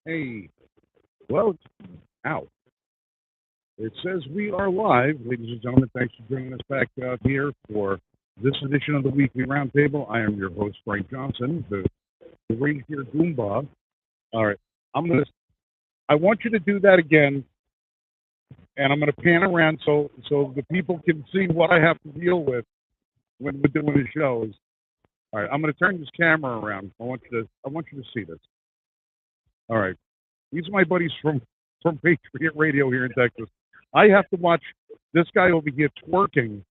Hey, well, ow. It says we are live, ladies and gentlemen. Thanks for joining us back out here for this edition of the Weekly Roundtable. I am your host, Frank Johnson, the Reindeer Goomba. All right, I want you to do that again, and I'm gonna pan around so the people can see what I have to deal with when we're doing the shows. All right, I'm gonna turn this camera around. I want you to see this. All right, these are my buddies from Patriot Radio here in Texas. I have to watch this guy over here twerking.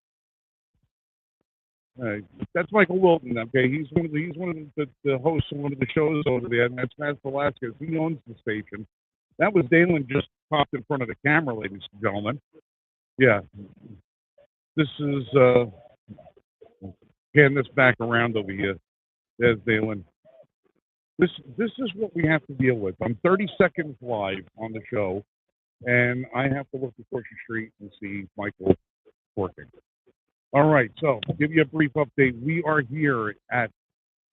That's Michael Wilton. Okay, he's one of the hosts of one of the shows over there, and that's Matt Velasquez. He owns the station. That was Dalen just popped in front of the camera, ladies and gentlemen. Yeah, this is getting this back around over here. There's Dalen. This is what we have to deal with. I'm 30 seconds live on the show, and I have to look across the street and see Michael working. All right, so to give you a brief update, we are here at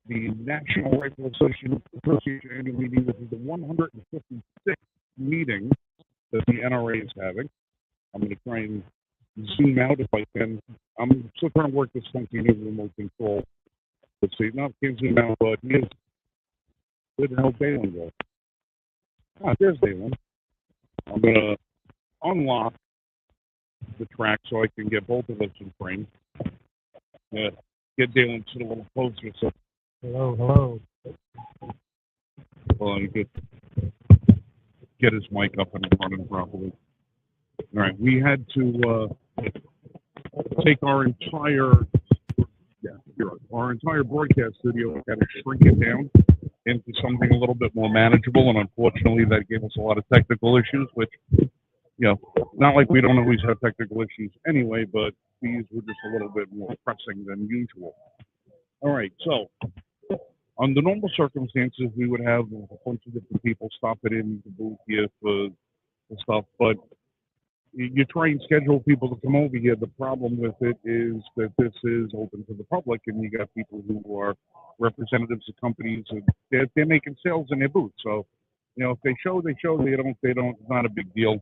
the National Rifle Association annual meeting. This is the 156th meeting that the NRA is having. I'm going to try and zoom out if I can. I'm still trying to work this funky new remote control. Let's see, no, I can't zoom out, but he is. Where the hell Dalen go? Ah, there's Dalen. I'm going to unlock the track so I can get both of us in frame. Get Dalen to sit a little closer. So, Hello. well, you could get his mic up and running properly. All right, we had to take our entire broadcast studio and kind of shrink it down into something a little bit more manageable, and unfortunately that gave us a lot of technical issues, which, not like we don't always have technical issues anyway, but these were just a little bit more pressing than usual. All right, so under normal circumstances, we would have a bunch of different people stopping in the booth here for stuff, but you try and schedule people to come over here. The problem with it is that this is open to the public, and you got people who are representatives of companies, and they're making sales in their booth. So, if they show, they show. They don't. It's not a big deal.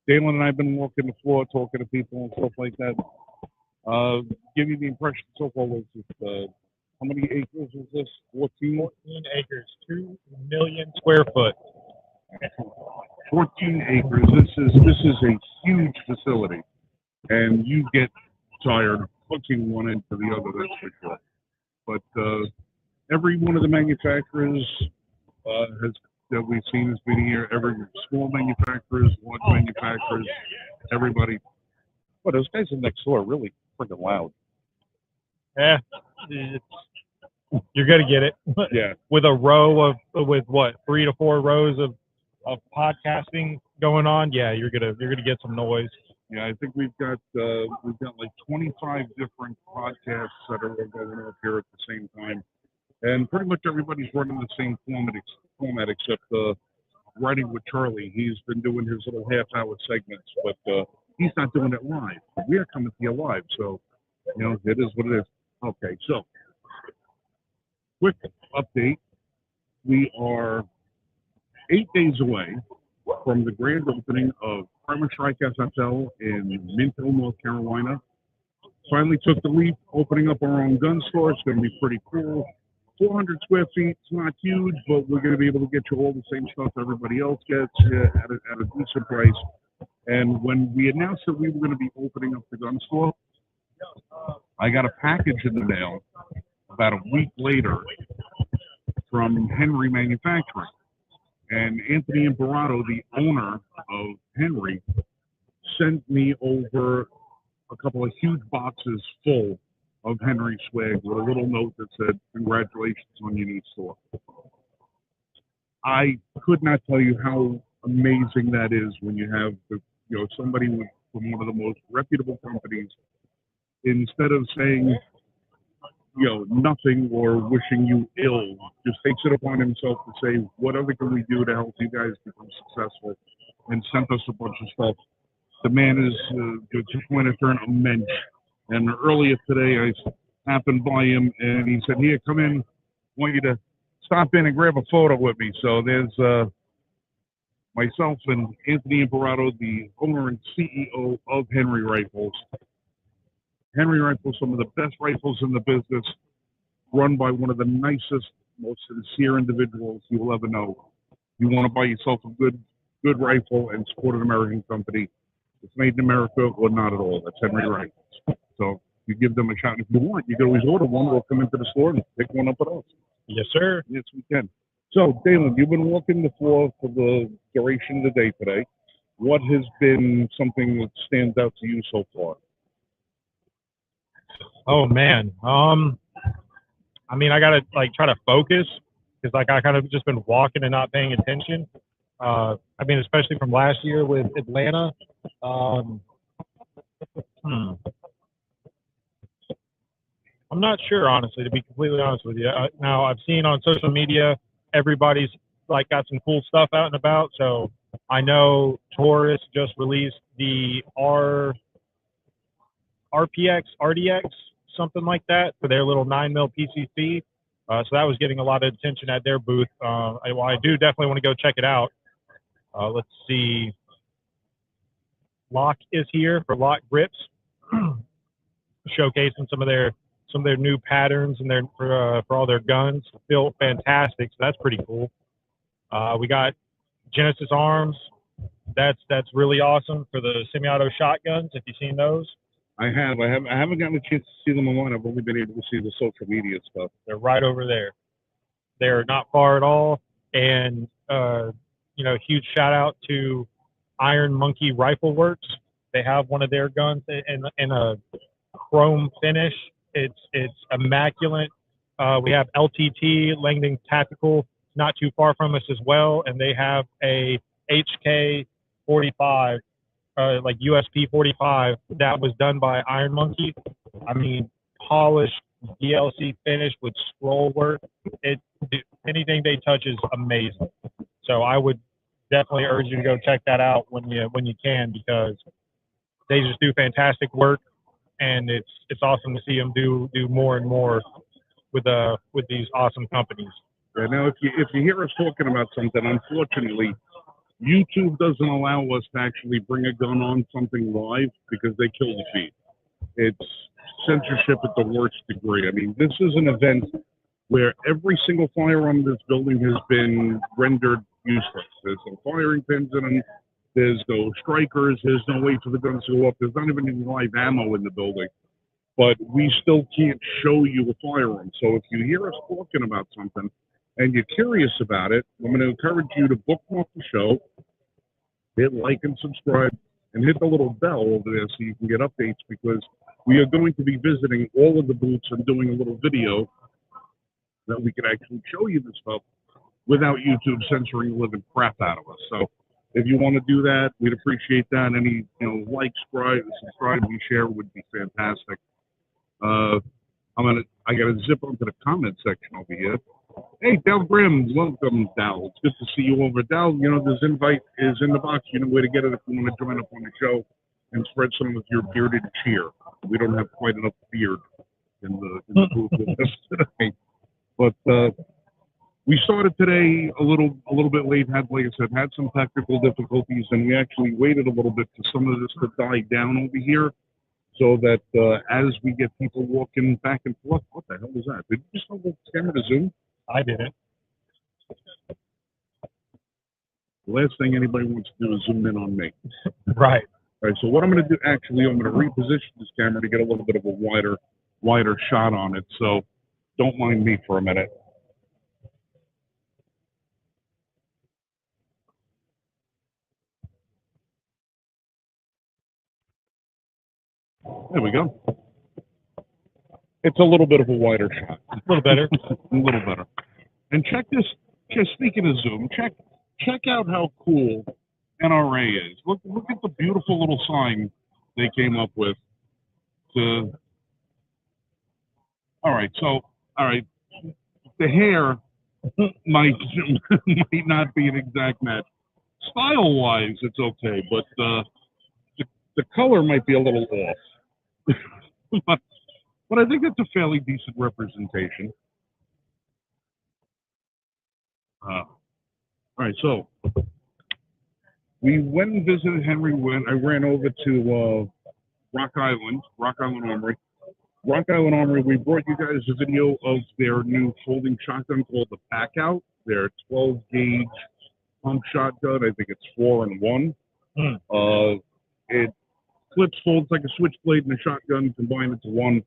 Dalen and I have been walking the floor, talking to people and stuff like that. Give you the impression so far was this, how many acres is this? 14 acres, 2 million square foot. 14 acres. This is a huge facility, and you get tired hooking one into the other, that's for sure. But every one of the manufacturers that we've seen has been here. Every small manufacturers, large manufacturers, everybody. But those guys in next door are really freaking loud. Yeah, you're gonna get it. Yeah. With a row with what, 3 to 4 rows of podcasting going on, yeah, you're gonna get some noise. Yeah, I think we've got like 25 different podcasts that are all going up here at the same time, and pretty much everybody's running the same format except Writing with Charlie. He's been doing his little half-hour segments, but he's not doing it live. We are coming to you live, so it is what it is. Okay, so quick update: we are 8 days away from the grand opening of Farmer Strike SSL in Mint Hill, North Carolina. Finally took the leap, opening up our own gun store. It's going to be pretty cool. 400 square feet, it's not huge, but we're going to be able to get you all the same stuff everybody else gets at a decent price. And when we announced that we were going to be opening up the gun store, I got a package in the mail about a week later from Henry Manufacturing. And Anthony Imperato, the owner of Henry, sent me over a couple of huge boxes full of Henry swag with a little note that said, "Congratulations on your new store." I could not tell you how amazing that is when you have somebody from one of the most reputable companies, instead of saying nothing or wishing you ill, just takes it upon himself to say, whatever can we do to help you guys become successful, and sent us a bunch of stuff. The man is just going to turn a mensch. And earlier today, I happened by him, and he said, "Here, come in. I want you to stop in and grab a photo with me. So there's myself and Anthony Imperato, the owner and CEO of Henry Rifles. Henry Rifles, some of the best rifles in the business, run by one of the nicest, most sincere individuals you will ever know. You want to buy yourself a good rifle and support an American company. It's made in America or not at all. That's Henry Rifles. So you give them a shot. If you want, you can always order one or come into the store and pick one up with us. Yes, sir. Yes, we can. So, Dalen, you've been walking the floor for the duration of the day today. What has been something that stands out to you so far? Oh man. I mean, I gotta try to focus because I kind of just been walking and not paying attention. I mean, especially from last year with Atlanta. I'm not sure, honestly, to be completely honest with you. Now, I've seen on social media everybody's got some cool stuff out and about. So I know Taurus just released the RDX, something like that, for their little 9mm PCC. So that was getting a lot of attention at their booth. I do definitely want to go check it out. Let's see. Lock is here for Lock Grips, showcasing some of their new patterns and for all their guns. Feel fantastic, so that's pretty cool. We got Genesis Arms. That's really awesome for the semi-auto shotguns. If you've seen those. I haven't gotten a chance to see them online. I've only been able to see the social media stuff. They're right over there. They're not far at all. And huge shout out to Iron Monkey Rifle Works. They have one of their guns in a chrome finish. It's immaculate. We have LTT, Langdon Tactical, not too far from us as well, and they have a HK 45, USP 45 that was done by Iron Monkey. I mean, polished DLC finish with scroll work. Anything they touch is amazing. So I would definitely urge you to go check that out when you can, because they just do fantastic work, and it's awesome to see them do more and more with these awesome companies. Yeah, now, if you hear us talking about something, unfortunately, YouTube doesn't allow us to actually bring a gun on something live because they kill the feed. It's censorship at the worst degree. I mean, this is an event where every single firearm in this building has been rendered useless. There's no firing pins in them. There's no strikers. There's no way for the guns to go up. There's not even any live ammo in the building. But we still can't show you a firearm. So if you hear us talking about something and you're curious about it, I'm going to encourage you to bookmark the show, hit like and subscribe, and hit the little bell over there so you can get updates, because we are going to be visiting all of the booths and doing a little video that we can actually show you this stuff without YouTube censoring the living crap out of us. So if you want to do that, we'd appreciate that. Any like, subscribe, and share would be fantastic. I gotta zip onto the comment section over here. Hey, Dal Grimm, welcome, Dal. It's good to see you over. Dal, this invite is in the box. You know where to get it if you want to join up on the show and spread some of your bearded cheer. We don't have quite enough beard in the booth with us today. But we started today a little bit late. Like I said, had some technical difficulties, and we actually waited a little bit for some of this to die down over here, so that as we get people walking back and forth. What the hell was that? Did you just hold the camera to Zoom? I didn't. The last thing anybody wants to do is zoom in on me. Right. All right. So what I'm going to do, actually, I'm going to reposition this camera to get a little bit of a wider shot on it. So don't mind me for a minute. There we go. It's a little bit of a wider shot. A little better. A little better. And check this. Just speaking of zoom, check out how cool NRA is. Look at the beautiful little sign they came up with. All right. The hair might not be an exact match. Style-wise, it's okay, but the color might be a little off. But I think it's a fairly decent representation. All right, so we went and visited Henry. I ran over to Rock Island Armory. Rock Island Armory, we brought you guys a video of their new folding shotgun called the Pack Out. Their 12 gauge pump shotgun. I think it's 4-in-1. It flips, folds like a switchblade and a shotgun, combined into one.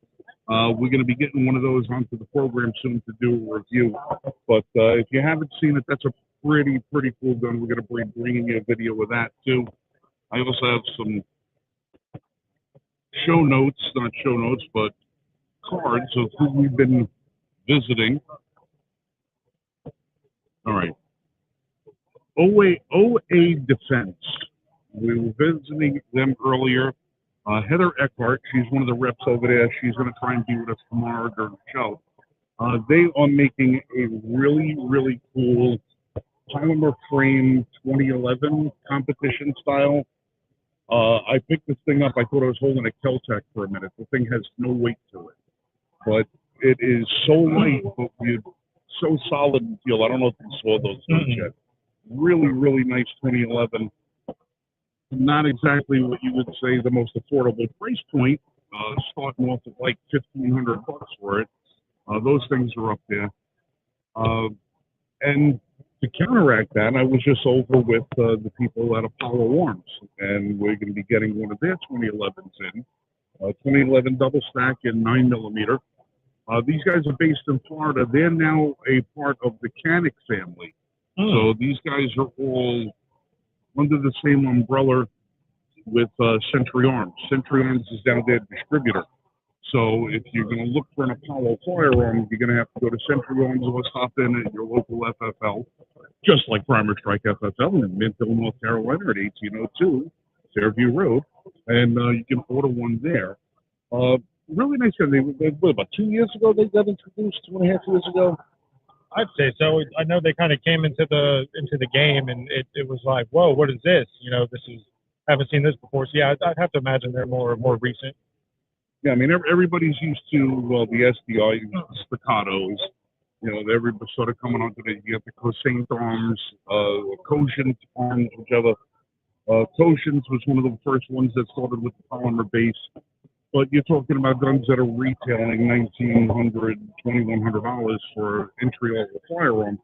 We're going to be getting one of those onto the program soon to do a review. But if you haven't seen it, that's a pretty cool gun. We're going to be bringing you a video of that too. I also have some not show notes, but cards of who we've been visiting. All right. OA Defense. We were visiting them earlier. Heather Eckhart, she's one of the reps over there. She's going to try and be with us tomorrow during the show. They are making a really cool polymer frame 2011 competition style. I picked this thing up. I thought I was holding a Keltec for a minute. The thing has no weight to it, but it is so light, but so solid and feel. I don't know if you saw those things yet. Really nice 2011. Not exactly what you would say the most affordable price point. Starting off at like $1,500 for it. Those things are up there. And to counteract that, I was just over with the people at Apollo Arms, and we're going to be getting one of their 2011s in. 2011 double stack in 9mm. These guys are based in Florida. They're now a part of the Canic family. So these guys are all under the same umbrella with Century Arms. Century Arms is now their distributor. So if you're going to look for an Apollo firearm, you're going to have to go to Century Arms or stop in at your local FFL, just like Primer Strike FFL in Mintville, North Carolina at 1802 Fairview Road, and you can order one there. Really nice guy. What, about 2 years ago they got introduced, 2.5 years ago? I'd say so. I know they kind of came into the game, and it was like, whoa, what is this? Haven't seen this before. So yeah, I'd have to imagine they're more recent. Yeah, I mean everybody's used to the SDI staccatos. Everybody's sort of coming onto you have the Cossaint arms, Quotient arms, whichever. Quotient was one of the first ones that started with the polymer base. But you're talking about guns that are retailing $1,900, $2,100 for entry-level firearm.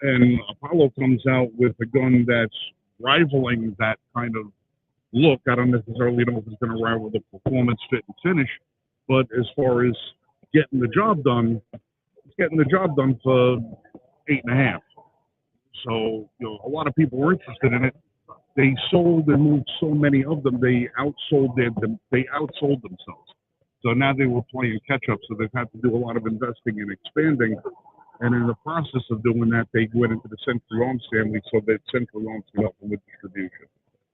And Apollo comes out with a gun that's rivaling that kind of look. I don't necessarily know if it's going to rival the performance, fit, and finish. But as far as getting the job done, it's getting the job done for $8.5. So, a lot of people were interested in it. They sold and moved so many of them, they outsold themselves. So now they were playing catch up, so they've had to do a lot of investing and expanding. And in the process of doing that, they went into the Century Arms family so that Century Arms could help them with distribution.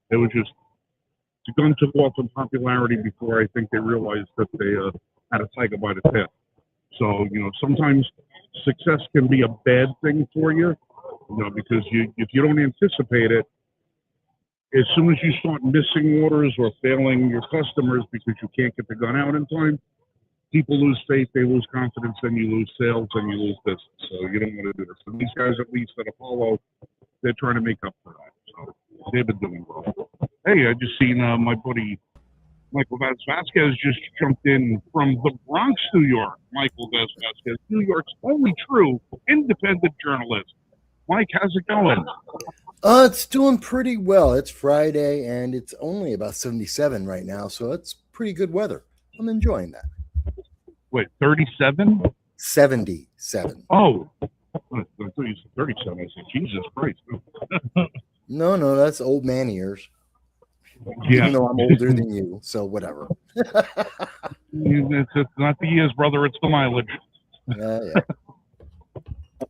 It was just, the gun took off in popularity before I think they realized that they had a tiger by the tail. So, sometimes success can be a bad thing for you, because if you don't anticipate it, as soon as you start missing orders or failing your customers because you can't get the gun out in time, people lose faith, they lose confidence, then you lose sales, and you lose business. So you don't want to do this. So these guys, at least at Apollo, they're trying to make up for that. So they've been doing well. Hey, I just seen my buddy Michael Vasquez just jumped in from the Bronx, New York. Michael Vasquez, New York's only true independent journalist. Mike, how's it going? It's doing pretty well. It's Friday, and it's only about 77 right now, so it's pretty good weather. I'm enjoying that. Wait, 37? 77. Oh, I thought you said 37. I said, Jesus Christ. No, that's old man ears. Yeah. Even though I'm older than you, so whatever. It's not the years, brother. It's the mileage. Yeah.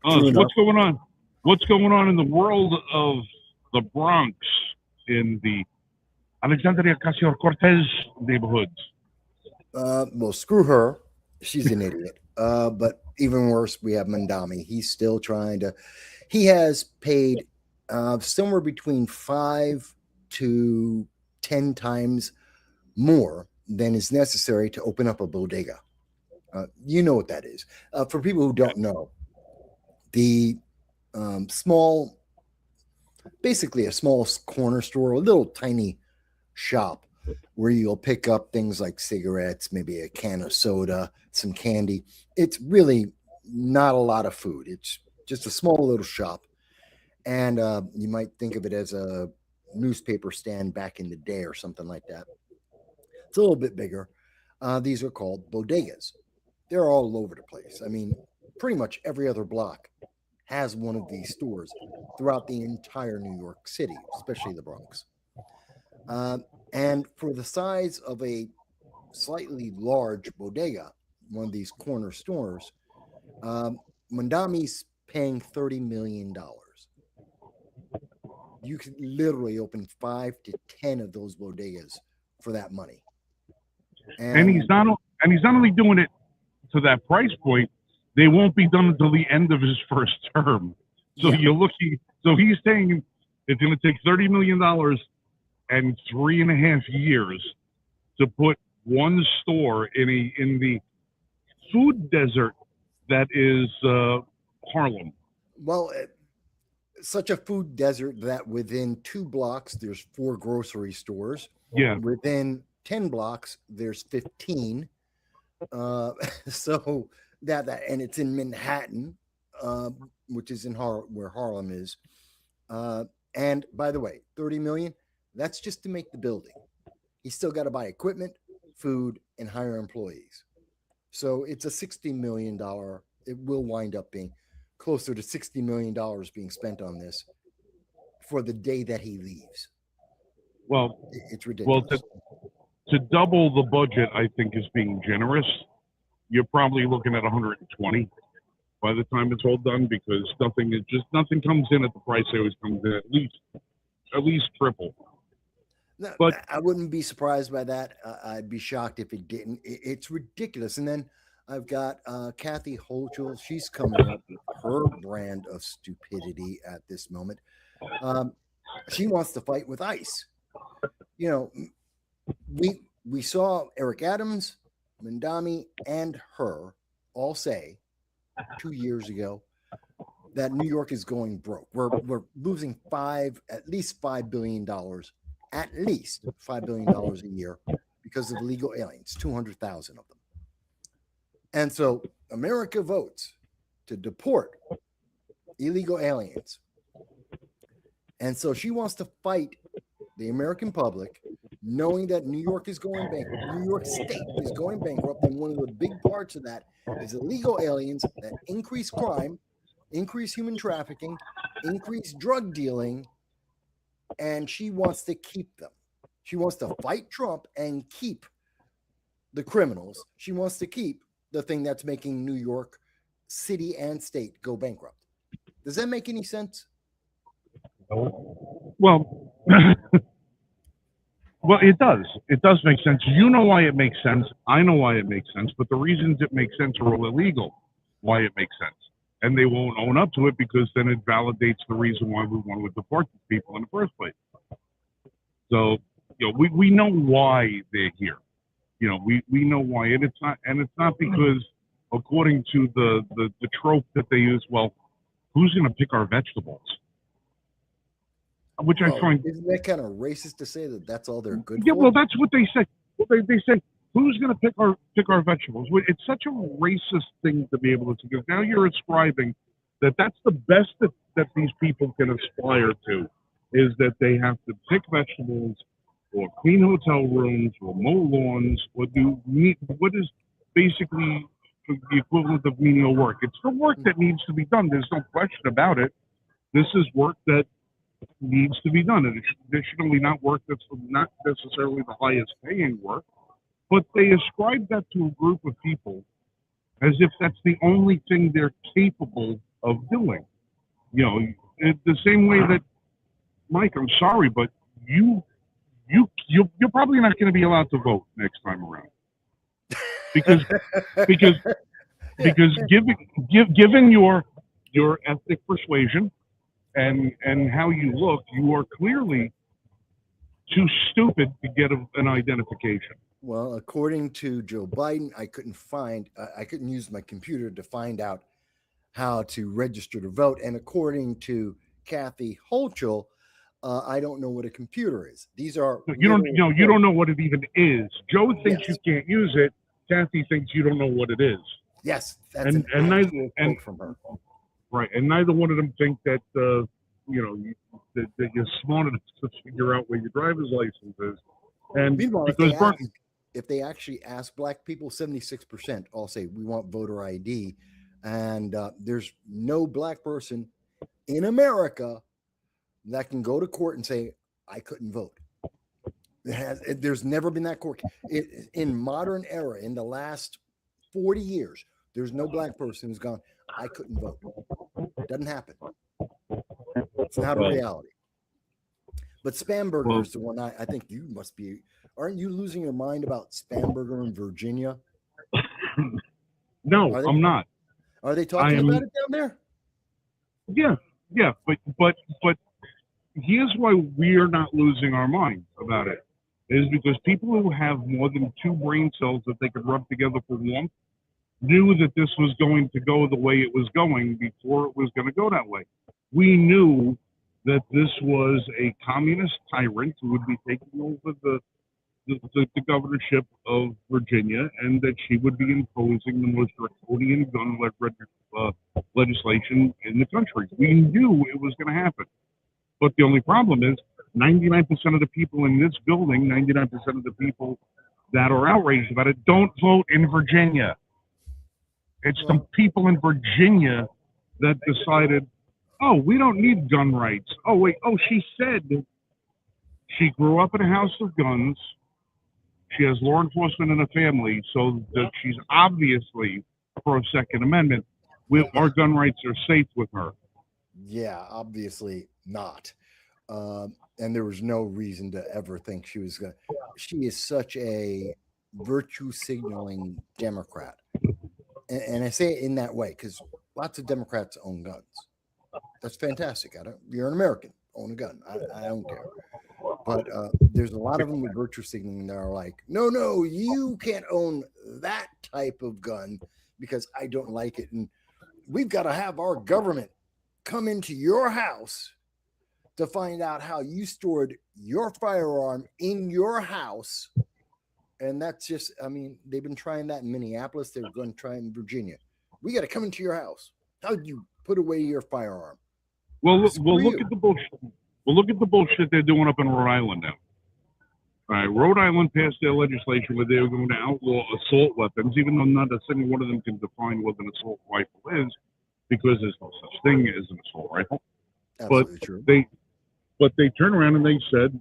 So what's going on? What's going on in the world of the Bronx in the Alexandria Ocasio-Cortez neighborhoods? Well, screw her. She's an idiot. But even worse, we have Mandami. He's still trying to. He has paid somewhere between 5 to 10 times more than is necessary to open up a bodega. You know what that is. For people who don't know, the small, basically a small corner store, a little tiny shop where you'll pick up things like cigarettes, maybe a can of soda, some candy. It's really not a lot of food. It's just a small little shop. And you might think of it as a newspaper stand back in the day or something like that. It's a little bit bigger. These are called bodegas. They're all over the place. I mean, pretty much every other block has one of these stores throughout the entire New York City, especially the Bronx. Uh, and for the size of a slightly large bodega, one of these corner stores, um, Mondami's paying $30 million. You could literally open 5 to 10 of those bodegas for that money. And he's not only doing it to that price point, they won't be done until the end of his first term. So Yeah. you're looking. So he's saying it's going to take $30 million and 3.5 years to put one store in the food desert that is Harlem. Well, such a food desert that within 2 blocks there's 4 grocery stores. Yeah. Within 10 blocks there's 15. So that and it's in Manhattan, which is in where Harlem is. And by the way, 30 million, that's just to make the building. He's still got to buy equipment, food, and hire employees. So it's a $60 million. It will wind up being closer to $60 million being spent on this for the day that he leaves. Well, It's ridiculous. to double the budget, I think is being generous. You're probably looking at 120 by the time it's all done, because nothing comes in at the price it always comes in, at least triple. No, But I wouldn't be surprised by that. I'd be shocked if it didn't. It's ridiculous. And then I've got Kathy Hochul. She's coming up with her brand of stupidity at this moment. She wants to fight with ICE. You know, we saw Eric Adams, Mondami, and her all say 2 years ago that New York is going broke. We're losing at least $5 billion, at least $5 billion a year because of illegal aliens, 200,000 of them. And so America votes to deport illegal aliens. And so she wants to fight the American public, knowing that New York is going bankrupt. New York State is going bankrupt. And one of the big parts of that is illegal aliens that increase crime, increase human trafficking, increase drug dealing. And she wants to keep them. She wants to fight Trump and keep the criminals. She wants to keep the thing that's making New York City and state go bankrupt. Does that make any sense? well, well, it does. It does make sense. You know why it makes sense. I know why it makes sense. But the reasons it makes sense are all illegal. Why it makes sense, and they won't own up to it, because then it validates the reason why we want to deport these people in the first place. So, we know why they're here. We know why, and it's not because, according to the trope that they use, well, who's going to pick our vegetables? Which I find, isn't that kind of racist to say that that's all they're good yeah, for? well, that's what they say. They say, who's going to pick our vegetables? It's such a racist thing to be able to, because now you're ascribing that's the best that these people can aspire to, is that they have to pick vegetables or clean hotel rooms or mow lawns or do what is basically the equivalent of menial work. It's the work that needs to be done. There's no question about it. This is work that needs to be done, and it's traditionally not work that's not necessarily the highest paying work, but they ascribe that to a group of people as if that's the only thing they're capable of doing. The same way that, Mike, I'm sorry, but you're probably not going to be allowed to vote next time around, because given your ethnic persuasion and how you look, you are clearly too stupid to get an identification. Well, according to Joe Biden, I couldn't use my computer to find out how to register to vote. And according to Kathy Holchel, I don't know what a computer is. These are You don't know what it even is. Joe thinks you Yes. can't use it. Kathy thinks you don't know what it is. Yes, that's And an neither actual quote from her. right, and neither one of them think that that you're smart enough to figure out where your driver's license is. And Meanwhile, because if they actually ask black people, 76% all say we want voter ID, and there's no black person in America that can go to court and say I couldn't vote. There's never been that court in modern era. In the last 40 years, there's no black person who's gone, I couldn't vote. Doesn't happen. It's not a reality. But Spamberger is the one I think you must be. Aren't you losing your mind about Spamberger in Virginia? No, I'm not. Are they talking about it down there? Yeah, but here's why we're not losing our minds about it. Is because people who have more than 2 brain cells that they could rub together for warmth knew that this was going to go the way it was going before it was going to go that way. We knew that this was a communist tyrant who would be taking over the governorship of Virginia, and that she would be imposing the most draconian gun legislation in the country. We knew it was going to happen. But the only problem is 99% of the people in this building, 99% of the people that are outraged about it, don't vote in Virginia. It's the people in Virginia that decided, oh, we don't need gun rights. Oh, wait. Oh, she said she grew up in a house of guns. She has law enforcement in her family, so that she's obviously pro Second Amendment. Our gun rights are safe with her. Yeah, obviously not. And there was no reason to ever think she was going to. She is such a virtue signaling Democrat. And I say it in that way because lots of Democrats own guns. That's fantastic. You're an American, own a gun. I don't care. But there's a lot of them with virtue signaling that are like, no, you can't own that type of gun because I don't like it. And we've got to have our government come into your house to find out how you stored your firearm in your house. And that's just, they've been trying that in Minneapolis. They're going to try in Virginia. We got to come into your house. How did you put away your firearm? Well, look at the bullshit. Well, look at the bullshit they're doing up in Rhode Island now. All right, Rhode Island passed their legislation where they were going to outlaw assault weapons, even though not a single one of them can define what an assault rifle is, because there's no such thing as an assault rifle. Absolutely true. But they turned around and they said,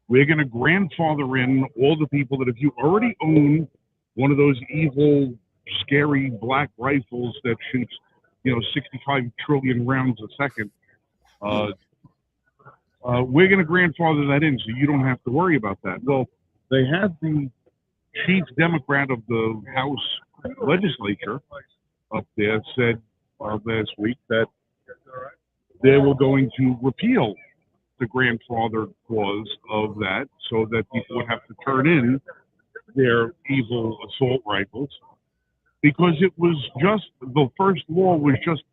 we're going to grandfather in all the people that if you already own one of those evil, scary black rifles that shoots, 65 trillion rounds a second, we're going to grandfather that in so you don't have to worry about that. Well, they had the chief Democrat of the House legislature up there said last week that they were going to repeal the grandfather clause of that so that people would have to turn in their evil assault rifles, because it was just the first law was just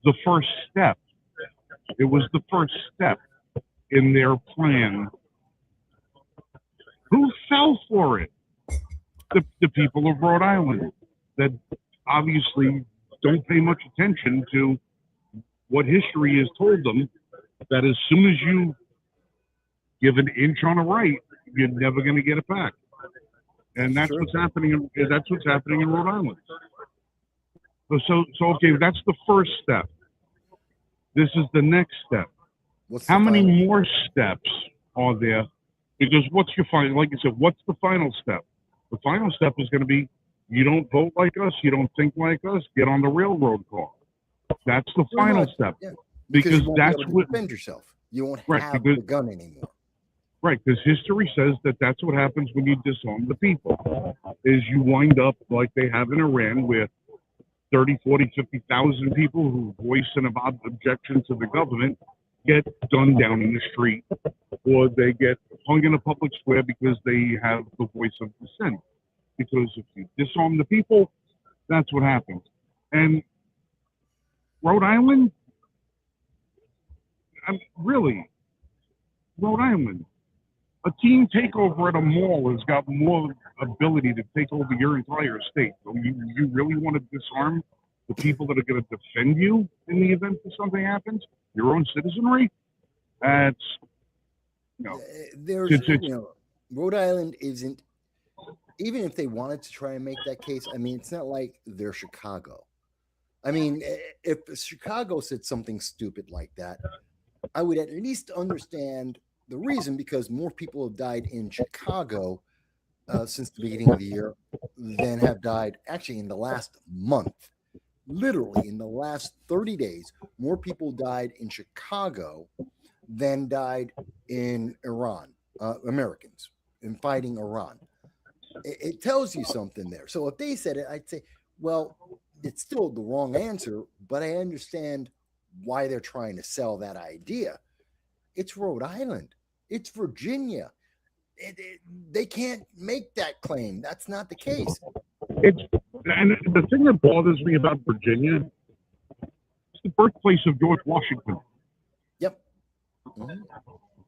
the first step. It was the first step in their plan. Who fell for it? The people of Rhode Island that obviously don't pay much attention to what history has told them, that as soon as you give an inch on a right, you're never going to get it back. And that's what's happening. That's what's happening in Rhode Island. So okay, that's the first step. This is the next step. How many more steps are there? Because what's your final? Like I said, what's the final step? The final step is going to be: you don't vote like us, you don't think like us, get on the railroad car. That's the final step. Yeah. Because you won't that's be able to what defend yourself. You won't have the gun anymore. Right, because history says that that's what happens when you disarm the people, is you wind up like they have in Iran, where 30, 40, 50,000 people who voice an objection to the government get gunned down in the street, or they get hung in a public square because they have the voice of dissent. Because if you disarm the people, that's what happens. And Rhode Island, really, Rhode Island. A team takeover at a mall has got more ability to take over your entire state. So you really want to disarm the people that are going to defend you in the event that something happens? Your own citizenry? That's, there's, Rhode Island isn't, even if they wanted to try and make that case, I mean, it's not like they're Chicago. I mean, if Chicago said something stupid like that, I would at least understand the reason, because more people have died in Chicago since the beginning of the year than have died actually in the last month. Literally in the last 30 days, more people died in Chicago than died in Iran, Americans in fighting Iran. It tells you something there. So if they said it, I'd say, well, it's still the wrong answer, but I understand why they're trying to sell that idea. It's Rhode Island. It's Virginia. They can't make that claim. That's not the case. And the thing that bothers me about Virginia is the birthplace of George Washington. Yep. Mm-hmm.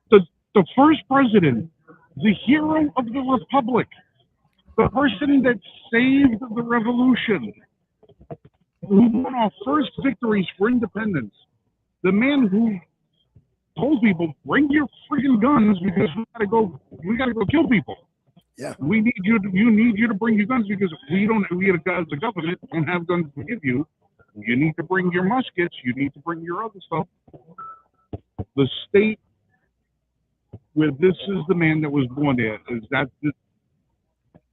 The first president, the hero of the republic, the person that saved the revolution, who won our first victories for independence, the man who told people, bring your freaking guns because we gotta go kill people. Yeah. You need you to bring your guns because we as a government don't have guns to give you. You need to bring your muskets, you need to bring your other stuff. The state where this is the man that was born there, is that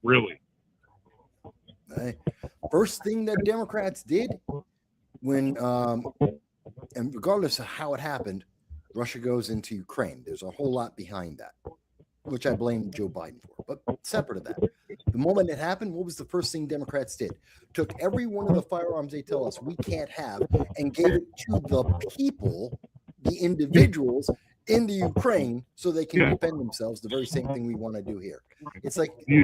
really? First thing that Democrats did when, and regardless of how it happened, Russia goes into Ukraine. There's a whole lot behind that, which I blame Joe Biden for. But separate of that, the moment it happened, what was the first thing Democrats did? Took every one of the firearms they tell us we can't have and gave it to the people, the individuals in the Ukraine, so they can defend themselves. The very same thing we want to do here. It's like the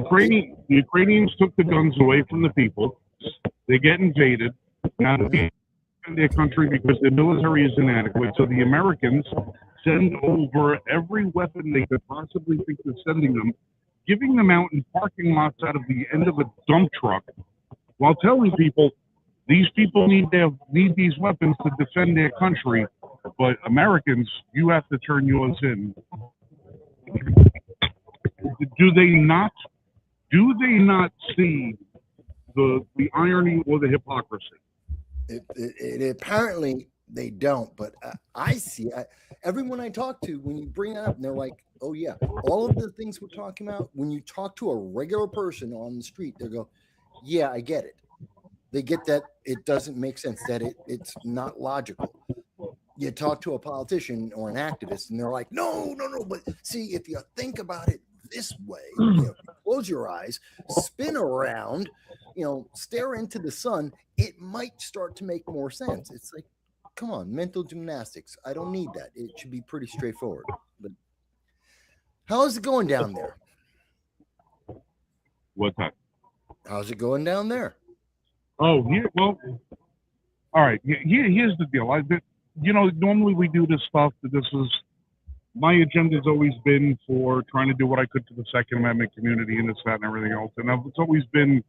Ukrainians took the guns away from the people. They get invaded. Now they defend their country because their military is inadequate. So the Americans send over every weapon they could possibly think of sending them, giving them out in parking lots out of the end of a dump truck, while telling people these people need these weapons to defend their country. But Americans, you have to turn yours in. Do they not see the irony or the hypocrisy? It apparently they don't, but I see. Everyone I talk to, when you bring it up, and they're like, "Oh yeah, all of the things we're talking about." When you talk to a regular person on the street, they go, "Yeah, I get it." They get that it doesn't make sense, that it's not logical. You talk to a politician or an activist, and they're like, "No, but see, if you think about it this way, close your eyes, spin around, stare into the sun, it might start to make more sense." It's like, come on, mental gymnastics. I don't need that. It should be pretty straightforward. But how is it going down there? What's that? How's it going down there? Oh, well, all right. Here's the deal. Normally we do this stuff. My agenda's always been for trying to do what I could to the Second Amendment community and this, that, and everything else. And it's always been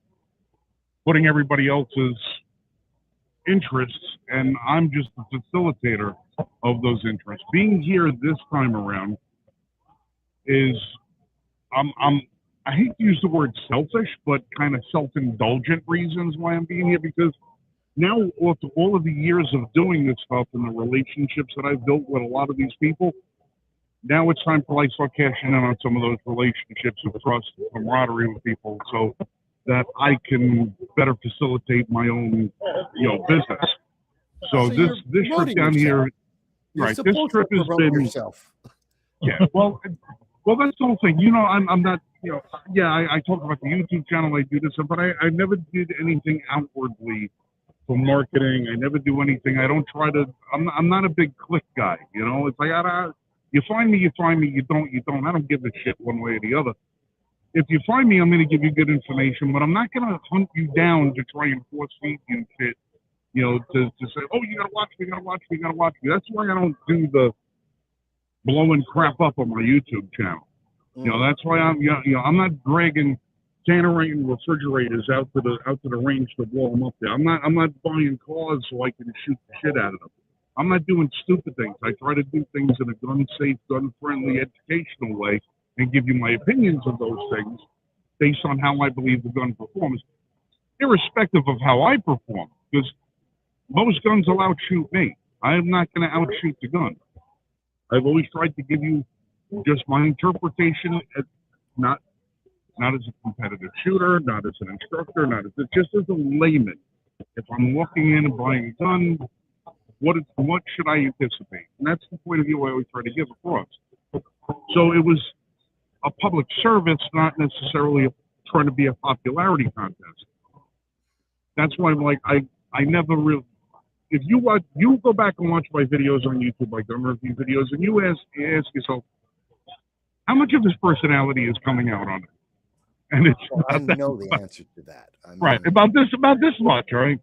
putting everybody else's interests, and I'm just the facilitator of those interests. Being here this time around is, I hate to use the word selfish, but kind of self-indulgent reasons why I'm being here, because now, after all of the years of doing this stuff and the relationships that I've built with a lot of these people, now it's time to start cashing in on some of those relationships of trust and camaraderie with people, so that I can better facilitate my own, business. So this trip down here, right? This trip has been. Yourself. Yeah, well, that's the whole thing. I'm not. I talk about the YouTube channel. I do this, but I never did anything outwardly for marketing. I never do anything. I don't try to. I'm not a big click guy. It's like you find me, you find me. You don't. I don't give a shit one way or the other. If you find me, I'm going to give you good information, but I'm not going to hunt you down to try and force feed you shit you know, to say, oh, you gotta watch me, you gotta watch me, you gotta watch me. That's why I don't do the blowing crap up on my YouTube channel. You know, that's why I'm, you know, I'm not dragging Tannerine refrigerators out to the range to blow them up there. I'm not buying cars so I can shoot the shit out of them. I'm not doing stupid things. I try to do things in a gun-safe, gun-friendly, educational way and give you my opinions of those things based on how I believe the gun performs, irrespective of how I perform, because most guns will outshoot me. I am not going to outshoot the gun. I've always tried to give you just my interpretation, not as a competitive shooter, not as an instructor, just as a layman. If I'm walking in and buying a gun, what should I anticipate? And that's the point of view I always try to give across. So it was a public service, not necessarily trying to be a popularity contest. That's why I'm like, I never really, if you go back and watch my videos on YouTube, my gun review videos, and you ask yourself, how much of his personality is coming out on it? And it's I know the answer to that. I mean, right, about this much, right?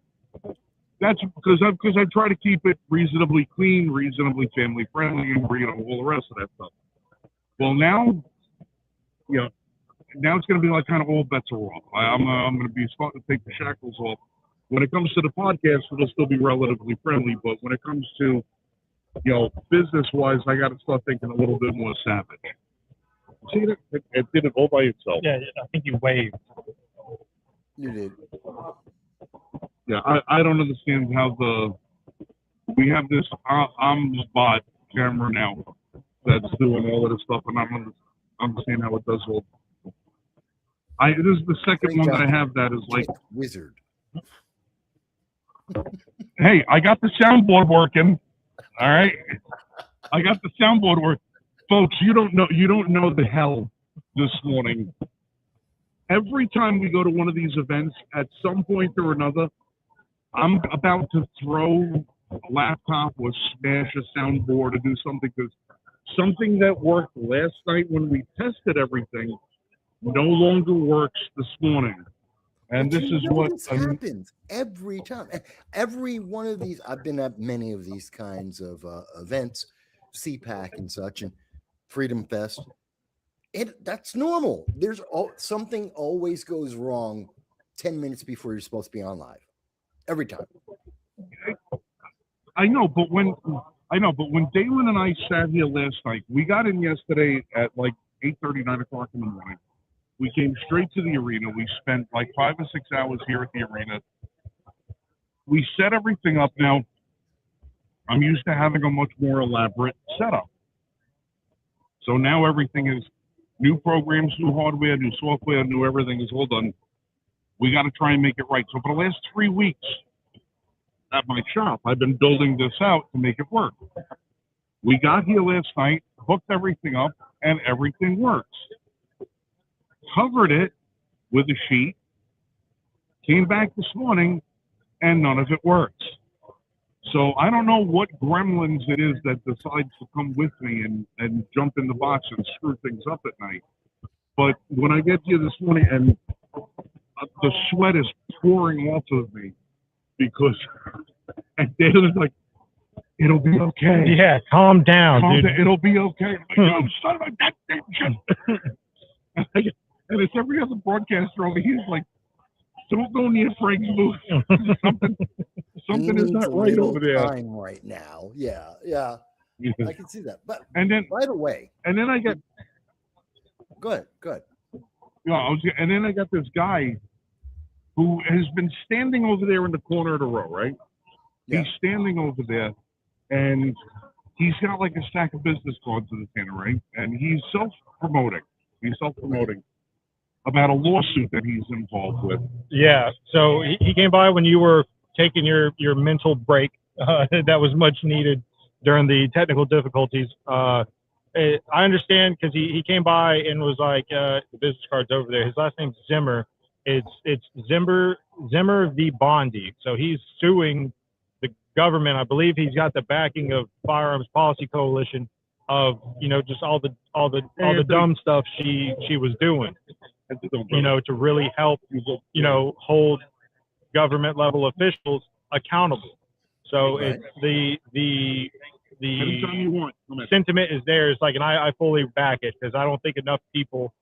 That's because I try to keep it reasonably clean, reasonably family friendly, and all the rest of that stuff. Well, now, you know, now it's going to be like kind of all bets are off. I'm going to be starting to take the shackles off. When it comes to the podcast, it'll still be relatively friendly, but when it comes to, you know, business-wise, I got to start thinking a little bit more savage. See, it did it all by itself. Yeah, I think you waved. you did. Yeah, I don't understand how we have this bot camera now that's doing all of this stuff, and I don't understand how it does all. This is the second one that I have that is like wizard. Hey, I got the soundboard working. All right, I got the soundboard working. Folks, you don't know the hell this morning. Every time we go to one of these events, at some point or another, I'm about to throw a laptop or smash a soundboard or do something, because something that worked last night when we tested everything no longer works this morning. And this is what happens every time. Every one of these, I've been at many of these kinds of events, CPAC and such, and Freedom Fest. That's normal. There's something always goes wrong 10 minutes before you're supposed to be on live. Every time. I know, but when Dalen and I sat here last night, we got in yesterday at like 8:30, 9 o'clock in the morning. We came straight to the arena. We spent like 5 or 6 hours here at the arena. We set everything up. Now, I'm used to having a much more elaborate setup. So now everything is new programs, new hardware, new software, new everything is all done. We got to try and make it right. So for the last 3 weeks at my shop, I've been building this out to make it work. We got here last night, hooked everything up, and everything works. Covered it with a sheet, came back this morning, and none of it works. So I don't know what gremlins it is that decides to come with me and jump in the box and screw things up at night. But when I get here this morning and the sweat is pouring off of me because and David's like, it'll be okay. Yeah, calm down, dude. It'll be okay. I'm like, oh, son of a that shit. And it's every other broadcaster over here is like, don't go near Frank's booth. Something is not right over there. Time right now. Yeah. I can see that. But and then right away. And then I get good. Yeah, and then I got this guy who has been standing over there in the corner of the row, right? Yeah. He's standing over there, and he's got like a stack of business cards in his hand, right? And he's self-promoting. About a lawsuit that he's involved with. Yeah, so he came by when you were taking your mental break. That was much needed during the technical difficulties. I understand because he came by and was like, the business card's over there. His last name's Zimmer. It's Zimmer v. Bondi. So he's suing the government. I believe he's got the backing of Firearms Policy Coalition of, you know, just all the dumb stuff she was doing. You know, to really help, you know, hold government level officials accountable. So Right. it's the Anytime you want. Come in. sentiment is there. It's like, and I fully back it because I don't think enough people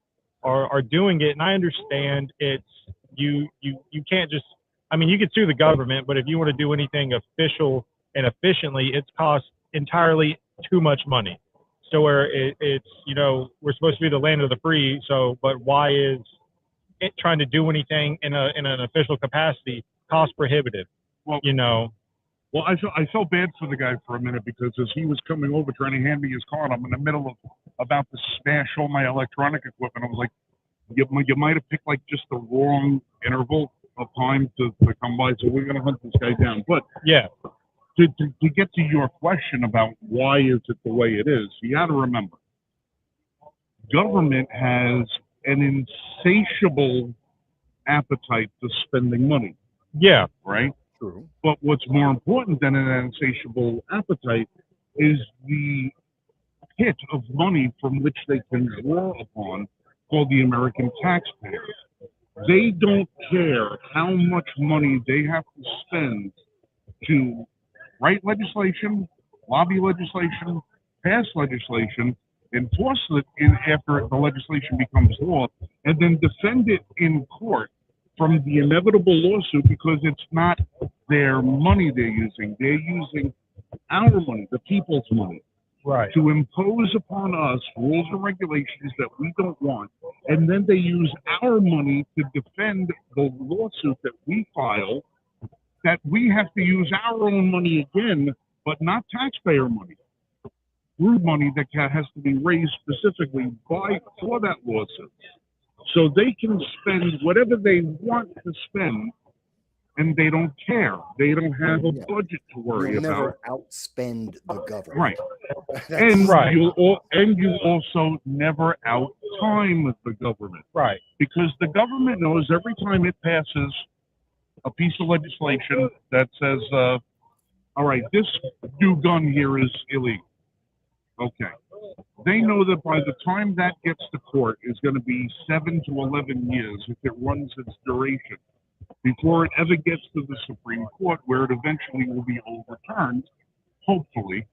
are doing it. And I understand it's you can't just, I mean, you could sue the government, but if you want to do anything official and efficiently, it's cost entirely too much money. So where it's, we're supposed to be the land of the free. So, but why is it trying to do anything in an official capacity cost prohibitive? Well, Well, I felt bad for the guy for a minute because as he was coming over trying to hand me his card, I'm in the middle of about to smash all my electronic equipment. I was like, you might have picked like just the wrong interval of time to come by, so we're gonna hunt this guy down. But yeah, to get to your question about why is it the way it is, you got to remember, government has an insatiable appetite for spending money. yeah, right? True. But what's more important than an insatiable appetite is the pit of money from which they can draw upon called the American taxpayer. They don't care how much money they have to spend to write legislation, lobby legislation, pass legislation, enforce it after the legislation becomes law, and then defend it in court from the inevitable lawsuit because it's not their money they're using. They're using our money, the people's money, right. to impose upon us rules and regulations that we don't want. And then they use our money to defend the lawsuit that we file, that we have to use our own money again, but not taxpayer money. Through money that has to be raised specifically for that lawsuit. So they can spend whatever they want to spend, and they don't care. They don't have a budget to worry You'll about. never outspend the government. Right. That's- And Right. you also never outtime the government. Right. Because the government knows every time it passes a piece of legislation that says, all right, this new gun here is illegal. Okay. They know that by the time that gets to court is going to be 7 to 11 years if it runs its duration before it ever gets to the Supreme Court, where it eventually will be overturned, hopefully.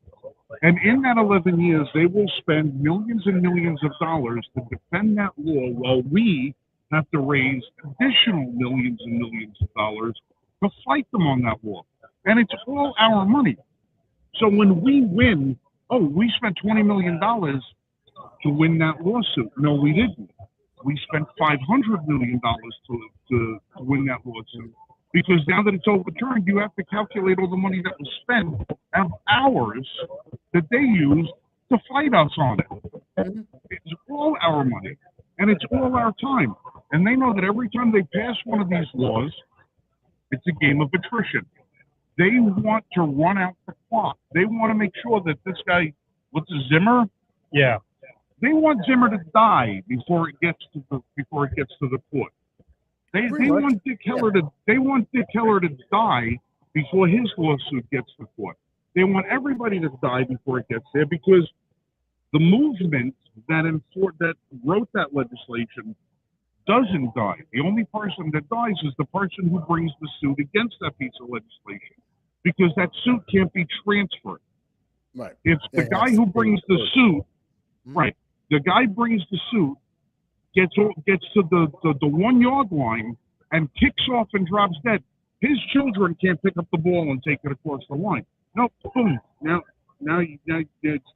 And in that 11 years, they will spend millions and millions of dollars to defend that law while we have to raise additional millions and millions of dollars to fight them on that law. And it's all our money. So when we win, we spent $20 million to win that lawsuit. No, we didn't. We spent $500 million to win that lawsuit. Because now that it's overturned, you have to calculate all the money that was spent of hours that they used to fight us on it. It's all our money, and it's all our time. And they know that every time they pass one of these laws, it's a game of attrition. They want to run out the clock. They want to make sure that this guy, what's his Zimmer? Yeah. They want Zimmer to die before it gets to the court. They want Dick Heller to die before his lawsuit gets to court. They want everybody to die before it gets there because the movement that wrote that legislation doesn't die. The only person that dies is the person who brings the suit against that piece of legislation, because that suit can't be transferred. Right. If the guy who brings the suit, right, the guy brings the suit, gets to the 1 yard line and kicks off and drops dead, his children can't pick up the ball and take it across the line. No, boom. Now it's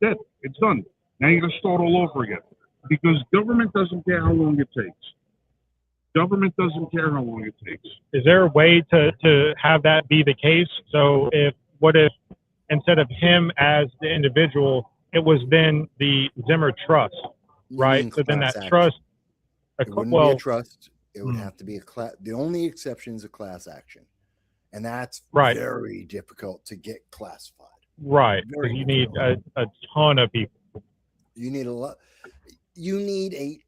dead. It's done. Now you got to start all over again, because government doesn't care how long it takes. Government doesn't care how long it takes. Is there a way to have that be the case? So what if instead of him as the individual, it was then the Zimmer Trust, right? So then that trust, it wouldn't be a trust. It would have to be a class. The only exception is a class action, and that's very difficult to get classified. Right, because you need a ton of people. You need a lot. You need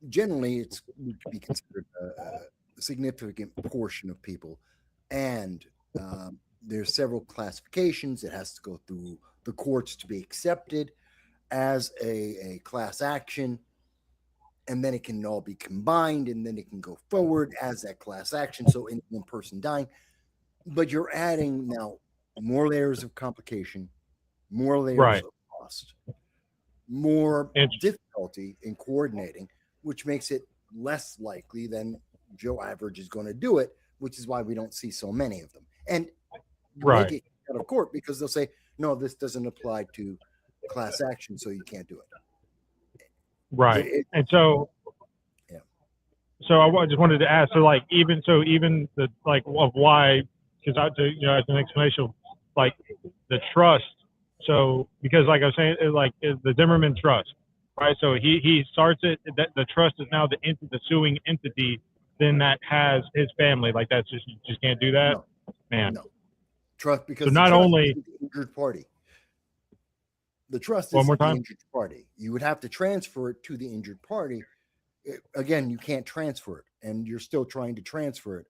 generally it would be considered a significant portion of people, and there's several classifications. It has to go through the courts to be accepted as a class action, and then it can all be combined, and then it can go forward as that class action. So in one person dying, But you're adding now more layers of complication, more layers Right. of cost, more And difficulty in coordinating, which makes it less likely than Joe Average is going to do it, which is why we don't see so many of them. And you may right. get out of court because they'll say, no, this doesn't apply to class action, so you can't do it. Right. It- And so, yeah. so just wanted to ask, so like, even the, like, of why, because as an explanation of, like, the trust. So, because like I was saying, the Zimmerman trust, right? So he starts it, that the trust is now the suing entity, then that has his family. Like, that's just, you just can't do that, No, man. no. Trust, So because the not trust only, is the injured party. The trust one is more the time. injured party. You would have to transfer it to the injured party. Again, you can't transfer it, and you're still trying to transfer it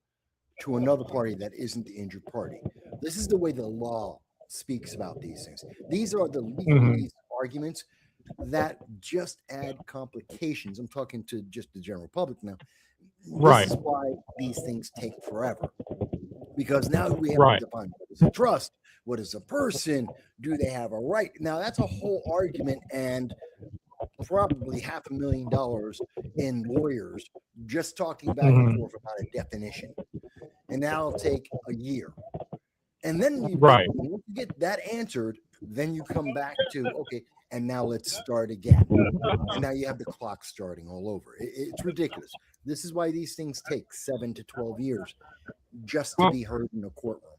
to another party that isn't the injured party. This is the way the law speaks about these things. These are the legalese arguments that just add complications. I'm talking to just the general public now. Right. This is why these things take forever, because now we have Right. to define what is a trust, what is a person, do they have a right? Now that's a whole argument, and probably $500,000 in lawyers just talking back and forth about a definition, and that'll take a year. And then Right. once you get that answered, then you come back to, okay, and now let's start again. And now you have the clock starting all over. It's ridiculous. This is why these things take 7 to 12 years just to Well, be heard in a courtroom.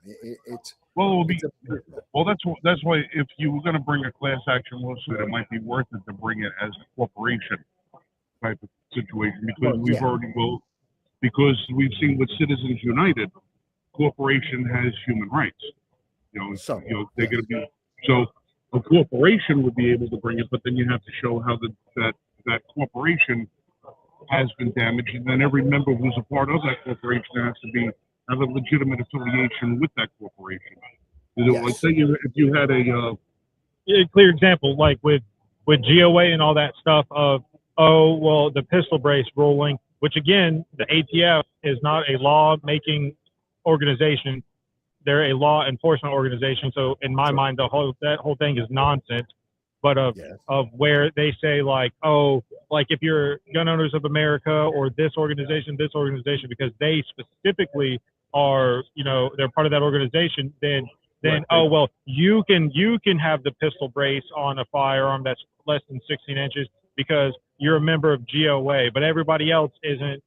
It's well, it will be. a Well, that's why if you were going to bring a class action lawsuit, it might be worth it to bring it as a corporation type of situation because Well, we've yeah. already because we've seen with Citizens United, corporation has human rights. Some, They're yes. going to be so a corporation would be able to bring it, but then you have to show how that corporation has been damaged, and then every member who's a part of that corporation has to have a legitimate affiliation with that corporation. Like Yes. say if you had A clear example, like with GOA and all that stuff of, oh, well, the pistol brace ruling, which again, the ATF is not a law-making organization. They're a law enforcement organization. So in my mind, that whole thing is nonsense. But Yes. of where they say, like, oh, like if you're Gun Owners of America or this organization, because they specifically are, they're part of that organization, then Right. oh, well, you can have the pistol brace on a firearm that's less than 16 inches because you're a member of GOA, but everybody else isn't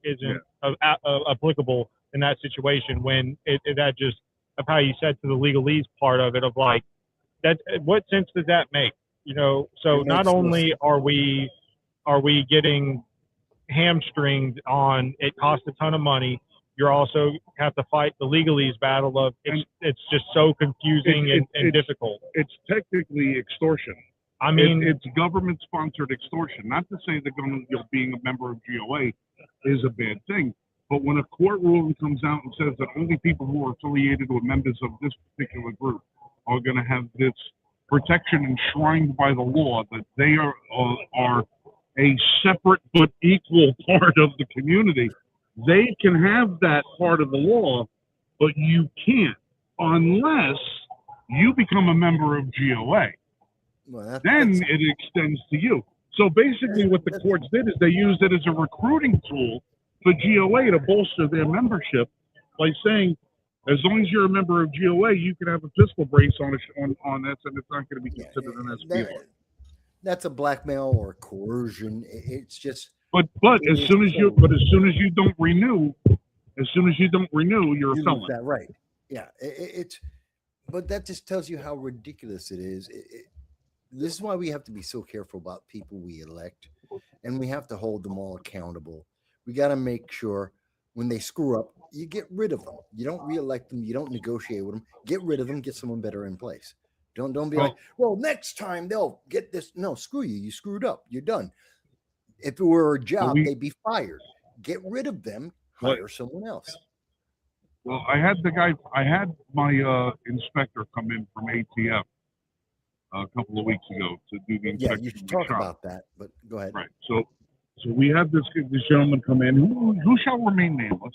applicable in that situation. When that just, of how you said to the legalese part of it, of like, that, what sense does that make? So It not makes no only sense. are we getting hamstringed on it costs a ton of money, you also have to fight the legalese battle of it's just so confusing and difficult. It's technically extortion. I mean, it's government sponsored extortion. Not to say that being a member of GOA is a bad thing, but when a court ruling comes out and says that only people who are affiliated with members of this particular group are going to have this protection enshrined by the law, that they are a separate but equal part of the community, they can have that part of the law, but you can't unless you become a member of GOA. Well, Then it extends to you. So basically what the courts did is they used it as a recruiting tool for GOA to bolster their membership by saying, as long as you're a member of GOA, you can have a pistol brace on this, and it's not going to be considered an SPR. That's a blackmail or coercion. It's just. But as soon as you don't renew, you're a felon. That right? Yeah, but that just tells you how ridiculous it is. This is why we have to be so careful about people we elect, and we have to hold them all accountable. We got to make sure when they screw up, you get rid of them. You don't reelect them. You don't negotiate with them. Get rid of them. Get someone better in place. Don't be like, well, next time they'll get this. No, screw you. You screwed up. You're done. If it were a job, they'd be fired. Get rid of them. Hire someone else. Well, I had my inspector come in from ATF a couple of weeks ago to do the inspection. Yeah, you should talk about that, but go ahead. Right. So we had this gentleman come in who shall remain nameless,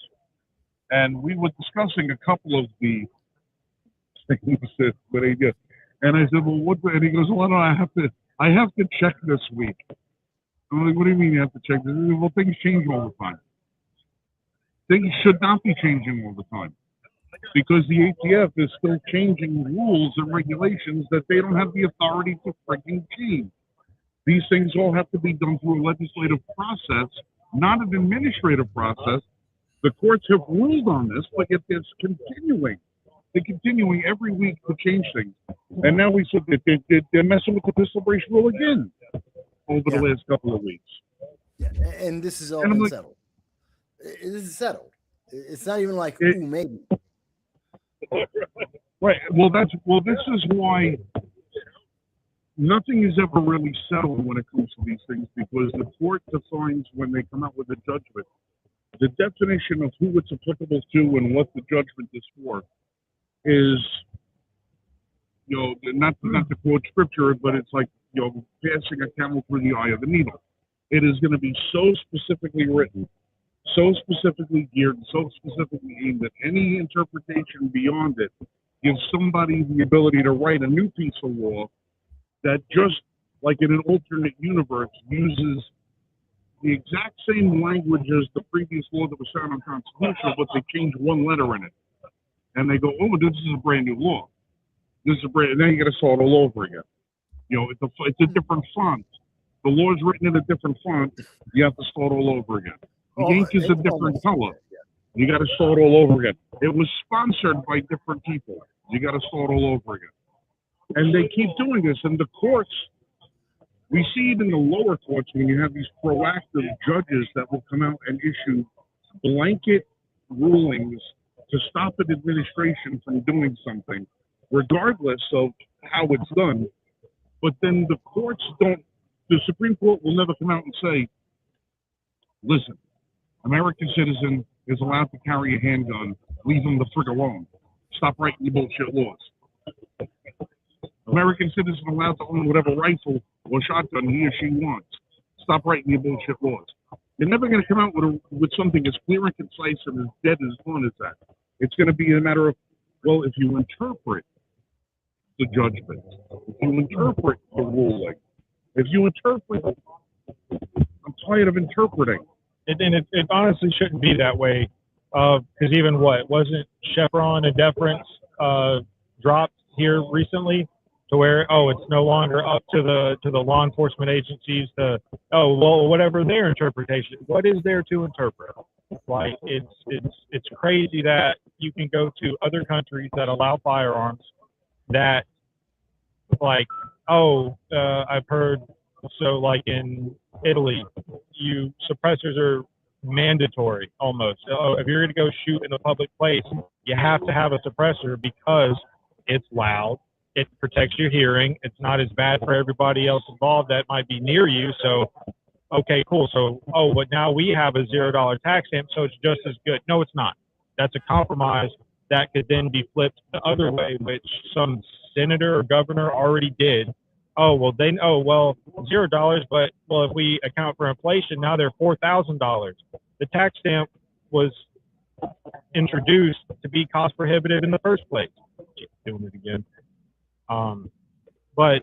and we were discussing a couple of the things that when they do. And I said, well, what? And he goes, well, no, I have to check this week. I'm like, what do you mean you have to check this? Well, things change all the time. Things should not be changing all the time because the ATF is still changing rules and regulations that they don't have the authority to freaking change. These things all have to be done through a legislative process, not an administrative process. The courts have ruled on this, but yet it's continuing. They're continuing every week to change things. And now we said that they're messing with the pistol brace rule again over the last couple of weeks. Yeah, and this is all been settled. This is settled. It's not even like, ooh, maybe. Right. Well, this is why nothing is ever really settled when it comes to these things, because the court defines when they come out with a judgment. The definition of who it's applicable to and what the judgment is for is, not to quote scripture, but it's like, passing a camel through the eye of a needle. It is going to be so specifically written, so specifically geared, so specifically aimed that any interpretation beyond it gives somebody the ability to write a new piece of law that, just like in an alternate universe, uses the exact same language as the previous law that was found unconstitutional, but they change one letter in it. And they go, oh, dude, this is a brand new law. This is and then you got to start all over again. It's a different font. The law is written in a different font. You have to start all over again. The ink is a different color. You got to start all over again. It was sponsored by different people. You got to start all over again. And they keep doing this. And the courts, we see it in the lower courts when you have these proactive judges that will come out and issue blanket rulings to stop an administration from doing something, regardless of how it's done. But then the courts don't, the Supreme Court will never come out and say, listen, American citizen is allowed to carry a handgun, leave him the frig alone. Stop writing your bullshit laws. American citizen allowed to own whatever rifle or shotgun he or she wants. Stop writing your bullshit laws. You're never going to come out with something as clear and concise and as dead as on as that. It's going to be a matter of, well, if you interpret the judgment, if you interpret the ruling, if you interpret, I'm tired of interpreting. It honestly shouldn't be that way, because even wasn't Chevron and deference dropped here recently to where it's no longer up to the law enforcement agencies to whatever their interpretation. What is there to interpret? Like it's crazy that you can go to other countries that allow firearms that I've heard. So like in Italy, suppressors are mandatory almost. If you're going to go shoot in a public place, you have to have a suppressor because it's loud. It protects your hearing. It's not as bad for everybody else involved that might be near you. So, okay, cool. So, but now we have a $0 tax stamp, so it's just as good. No, it's not. That's a compromise that could then be flipped the other way, which some senator or governor already did. $0, but if we account for inflation, now they're $4,000. The tax stamp was introduced to be cost prohibitive in the first place. Keep doing it again. But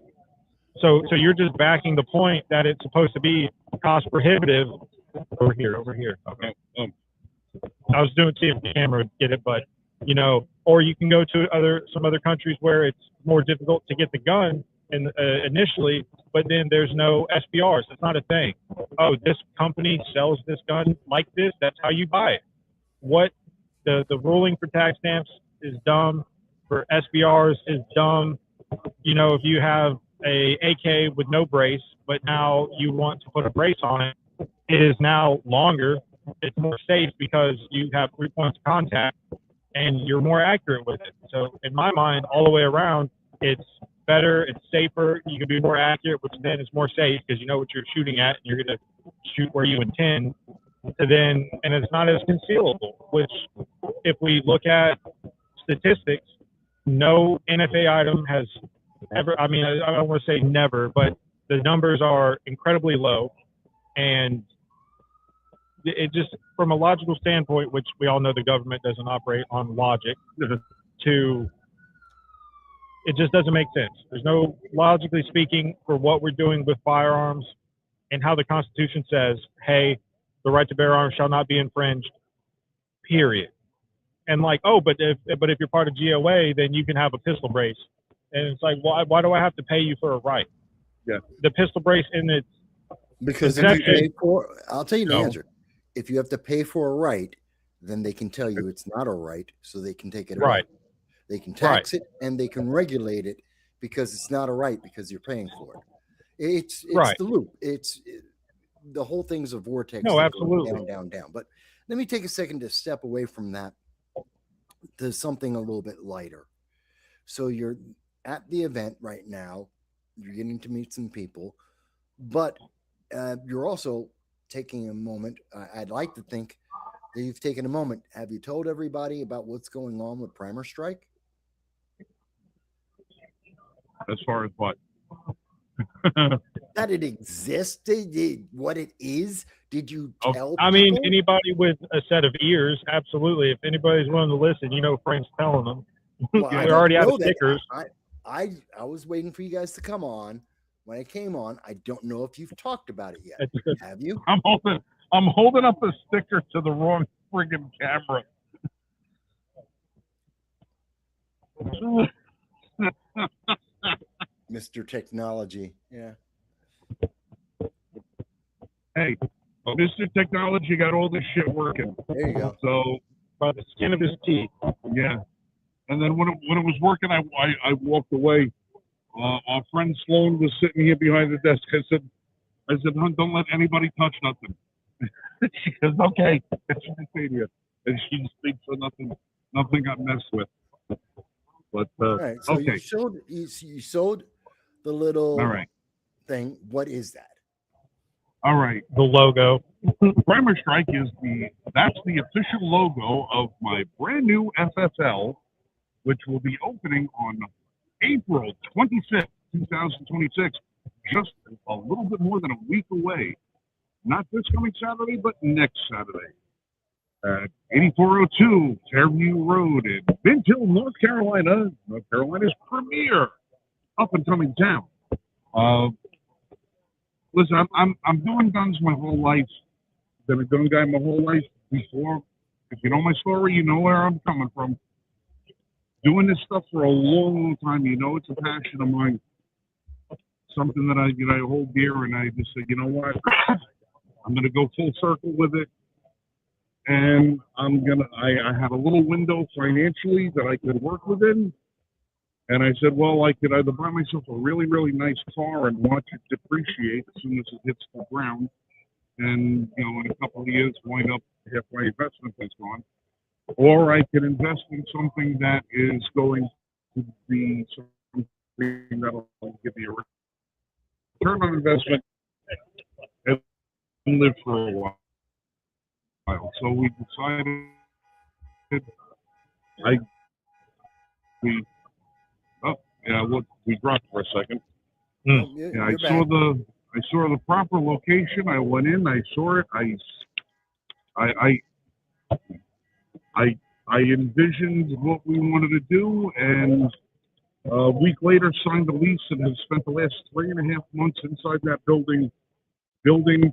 so you're just backing the point that it's supposed to be cost prohibitive over here. Okay. I was doing see if the camera would get it, but or you can go to some other countries where it's more difficult to get the gun initially, but then there's no SBRs. It's not a thing. Oh, this company sells this gun like this. That's how you buy it. What the ruling for tax stamps is dumb. For SBRs is dumb. If you have a AK with no brace, but now you want to put a brace on it, it is now longer. It's more safe because you have 3 points of contact and you're more accurate with it. So in my mind, all the way around, it's better, it's safer, you can be more accurate, which then is more safe because you know what you're shooting at and you're going to shoot where you intend. And it's not as concealable, which if we look at statistics, no NFA item has ever, I don't want to say never, but the numbers are incredibly low. And it just, from a logical standpoint, which we all know the government doesn't operate on logic, to It just doesn't make sense. There's no, logically speaking, for what we're doing with firearms and how the Constitution says, hey, the right to bear arms shall not be infringed, period. And like, oh, but if you're part of GOA, then you can have a pistol brace. And it's like, why do I have to pay you for a right? Yeah. The pistol brace in its Because if you pay for, I'll tell you the answer. If you have to pay for a right, then they can tell you it's not a right, so they can take it away. Right. They can tax it and they can regulate it because it's not a right because you're paying for it. It's Right. the loop. The whole thing's a vortex. No, absolutely. Down, down, down. But let me take a second to step away from that to something a little bit lighter. So you're at the event right now. You're getting to meet some people, but you're also taking a moment. I'd like to think that you've taken a moment. Have you told everybody about what's going on with Primer Strike? As far as what? That it existed, what it is? Did you tell I mean, people? anybody with a set of ears, absolutely. If anybody's willing to listen, Frank's telling them. Well, We're already out of stickers. I was waiting for you guys to come on. When I came on, I don't know if you've talked about it yet. Have you? I'm holding up a sticker to the wrong friggin' camera. Mr. Technology. Yeah. Hey, Mr. Technology got all this shit working. There you go. So By the skin of his teeth. Yeah. And then when it was working, I walked away. Our friend Sloan was sitting here behind the desk. I said, "Hon, don't let anybody touch nothing." She goes, "Okay." And she just stayed here, and she just thinks so nothing got messed with. But all right, so okay. you showed the little thing. What is that? All right. The logo. Primer Strike that's the official logo of my brand new FFL, which will be opening on April 26th, 2026, just a little bit more than a week away. Not this coming Saturday, but next Saturday. At 8402 Fairview Road in Mint Hill, North Carolina, North Carolina's premier up-and-coming town. Listen, I'm doing guns my whole life. Been a gun guy my whole life. Before, if you know my story, you know where I'm coming from. Doing this stuff for a long time, it's a passion of mine. Something that I hold dear, and I just said, you know what, I'm gonna go full circle with it, and I had a little window financially that I could work within, and I said, well, I could either buy myself a really, really nice car and watch it depreciate as soon as it hits the ground, and in a couple of years wind up half my investment is gone. Or I could invest in something that is going to be something that will give me a return on investment and live for a while. So we decided we dropped for a second. I saw the proper location. I went in, I saw it, I envisioned what we wanted to do, and a week later signed the lease and have spent the last 3.5 months inside that building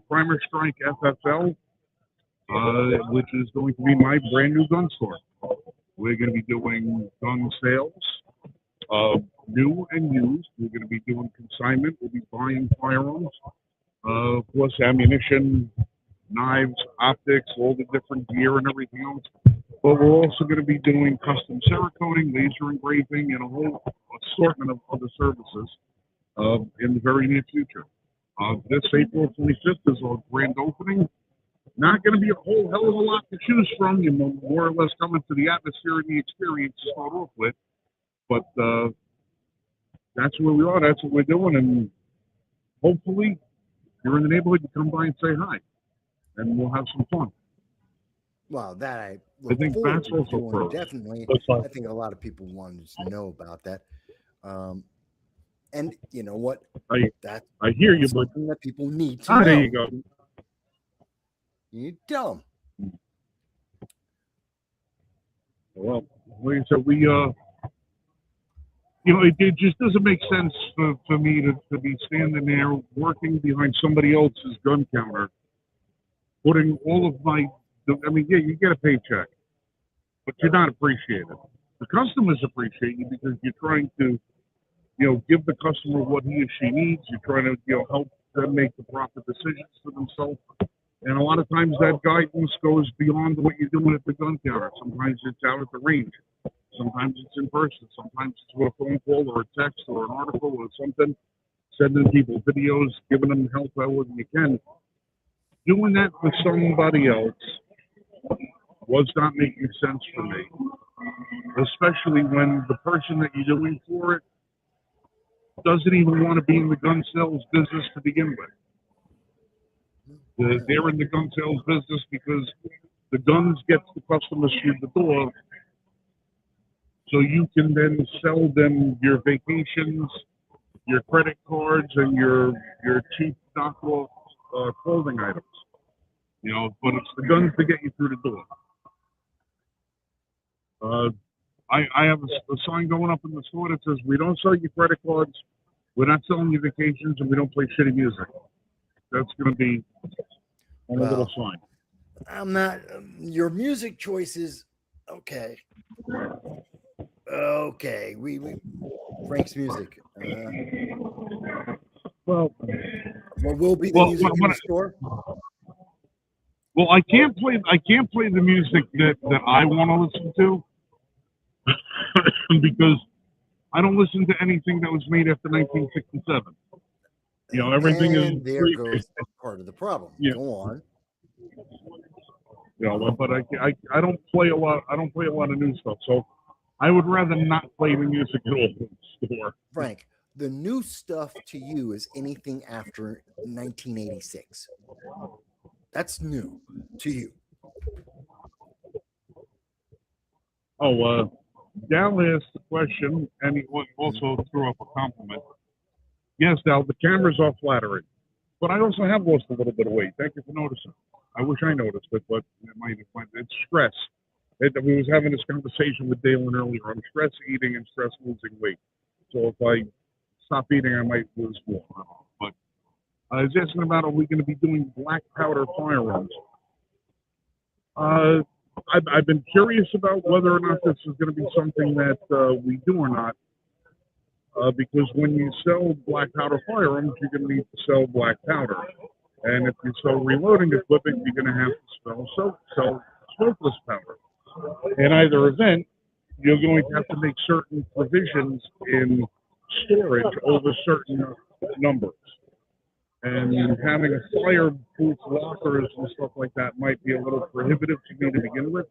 Primer Strike FFL, which is going to be my brand new gun store. We're going to be doing gun sales, new and used. We're going to be doing consignment. We'll be buying firearms, plus ammunition, knives, optics, all the different gear and everything else. But we're also going to be doing custom Cerakoting, laser engraving, and a whole assortment of other services in the very near future. This April 25th is our grand opening. Not going to be a whole hell of a lot to choose from. You more or less come into the atmosphere and the experience to start off with. But that's where we are. That's what we're doing. And hopefully, if you're in the neighborhood, you come by and say hi. And we'll have some fun. Well, that I think that's also doing, definitely. I think a lot of people wanted to know about that. And you know what? I hear you, but something that people need to know. There you go. You tell them. Well, like I said, we You know, it just doesn't make sense for me to be standing there working behind somebody else's gun counter, putting all of my, I mean, yeah, you get a paycheck, but you're not appreciated. The customers appreciate you because you're trying to, give the customer what he or she needs. You're trying to, help them make the proper decisions for themselves. And a lot of times that guidance goes beyond what you're doing at the gun counter. Sometimes it's out at the range. Sometimes it's in person. Sometimes it's with a phone call or a text or an article or something. Sending people videos, giving them help however you can. Doing that for somebody else was not making sense for me. Especially when the person that you're doing for it doesn't even want to be in the gun sales business to begin with. They're in the gun sales business because the guns get the customers through the door, so you can then sell them your vacations, your credit cards, and your cheap knockoff clothing items. But it's the guns to get you through the door. I have a sign going up in the store that says, "We don't sell you credit cards, we're not selling you vacations, and we don't play shitty music." That's going to be on a little sign. I'm not. Your music choices, okay. Okay, we Frank's music. Well, what will be the music in the store? Well, I can't play the music that I want to listen to because I don't listen to anything that was made after 1967. Everything and there goes part of the problem. Yeah. Go on. But I don't play a lot. I don't play a lot of new stuff. So I would rather not play the music at all in the store. Frank, the new stuff to you is anything after 1986. That's new to you. Oh, Dal asked the question, and he also threw up a compliment. Yes, Dal, the cameras are flattering, but I also have lost a little bit of weight. Thank you for noticing. I wish I noticed it, but it's stress. We was having this conversation with Dalen earlier. I'm stress eating and stress losing weight. So if I stop eating, I might lose more. But I was asking about, are we going to be doing black powder firearms? I've been curious about whether or not this is going to be something that we do or not. Because when you sell black powder firearms, you're going to need to sell black powder. And if you sell reloading equipment, you're going to have to sell smokeless powder. In either event, you're going to have to make certain provisions in storage over certain numbers. And having fireproof lockers and stuff like that might be a little prohibitive to me to begin with.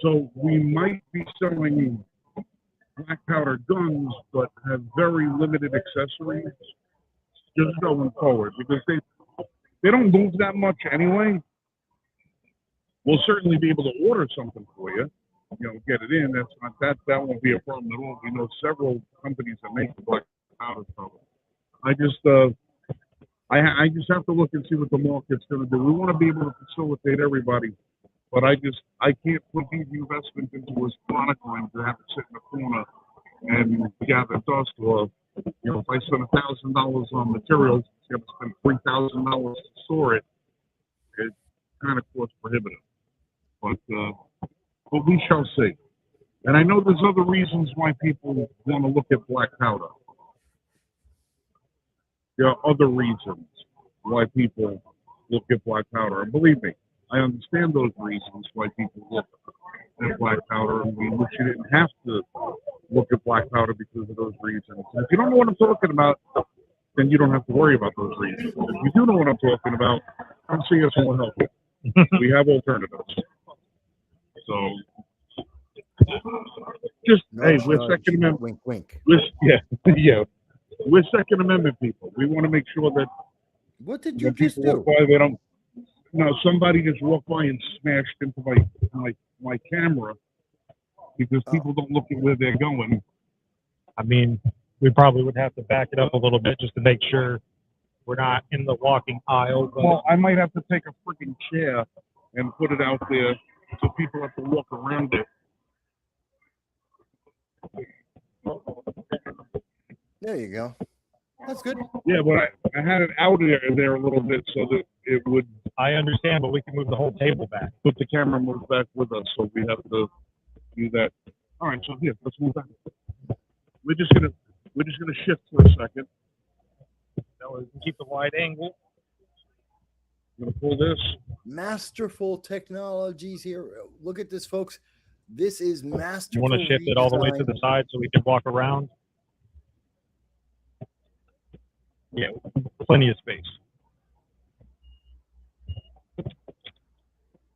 So we might be selling black powder guns, but have very limited accessories just going forward because they don't move that much anyway. We'll certainly be able to order something for you, get it in. That's not that won't be a problem at all. We know several companies that make the black powder stuff. I just have to look and see what the market's going to do. We want to be able to facilitate everybody, but I can't put huge investment into this product line to have it sit in the corner and gather dust. Or if I spend $1,000 on materials, you have to spend $3,000 to store it. It's kind of cost prohibitive. But we shall see. And I know there's other reasons why people want to look at black powder. There are other reasons why people look at black powder. And believe me, I understand those reasons why people look at black powder. And we wish you didn't have to look at black powder because of those reasons. And if you don't know what I'm talking about, then you don't have to worry about those reasons. If you do know what I'm talking about, come see us and we'll help you. We have alternatives. So, just, hey, we're Second Amendment. Wink, wink. Yeah. We're Second Amendment people. We want to make sure that. What did you just do? By, they don't. No, somebody just walked by and smashed into my camera because people don't look at where they're going. I mean, we probably would have to back it up a little bit just to make sure we're not in the walking aisle. But... Well, I might have to take a freaking chair and put it out there so people have to walk around it. There you go. That's good. Yeah, but I had it out there a little bit so that it would I understand, but we can move the whole table back. put the camera move back with us, so we have to do that. All right, so here, let's move back. We're just gonna shift for a second. That way we can keep the wide angle. I'm gonna pull this. Masterful technologies here. Look at this, folks. This is You masterful. want to shift it all the way to the side so we can walk around? Yeah, plenty of space.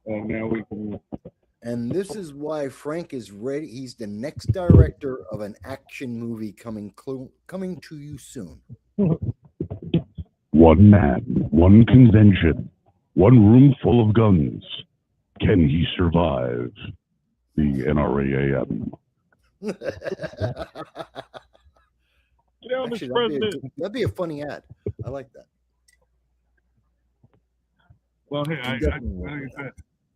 And now we can. And this is why Frank is ready. He's the next director of an action movie coming to you soon. One man, one convention, one room full of guns. Can he survive the NRAAM? Yeah, Actually, Mr. President. that'd be a funny ad. I like that. Well, hey,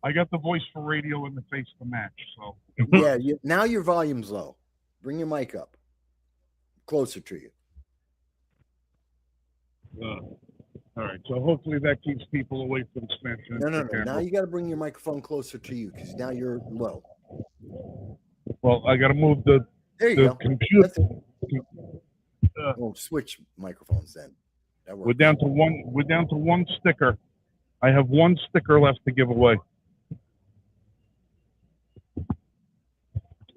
I got the voice for radio and the face to match. So Yeah, now your volume's low. Bring your mic up closer to you. all right. So hopefully that keeps people away from smashing. No. Now you got to bring your microphone closer to you because now you're low. Well, I got to move the There you go. computer. We'll switch microphones then. That works. We're down to one sticker. I have one sticker left to give away.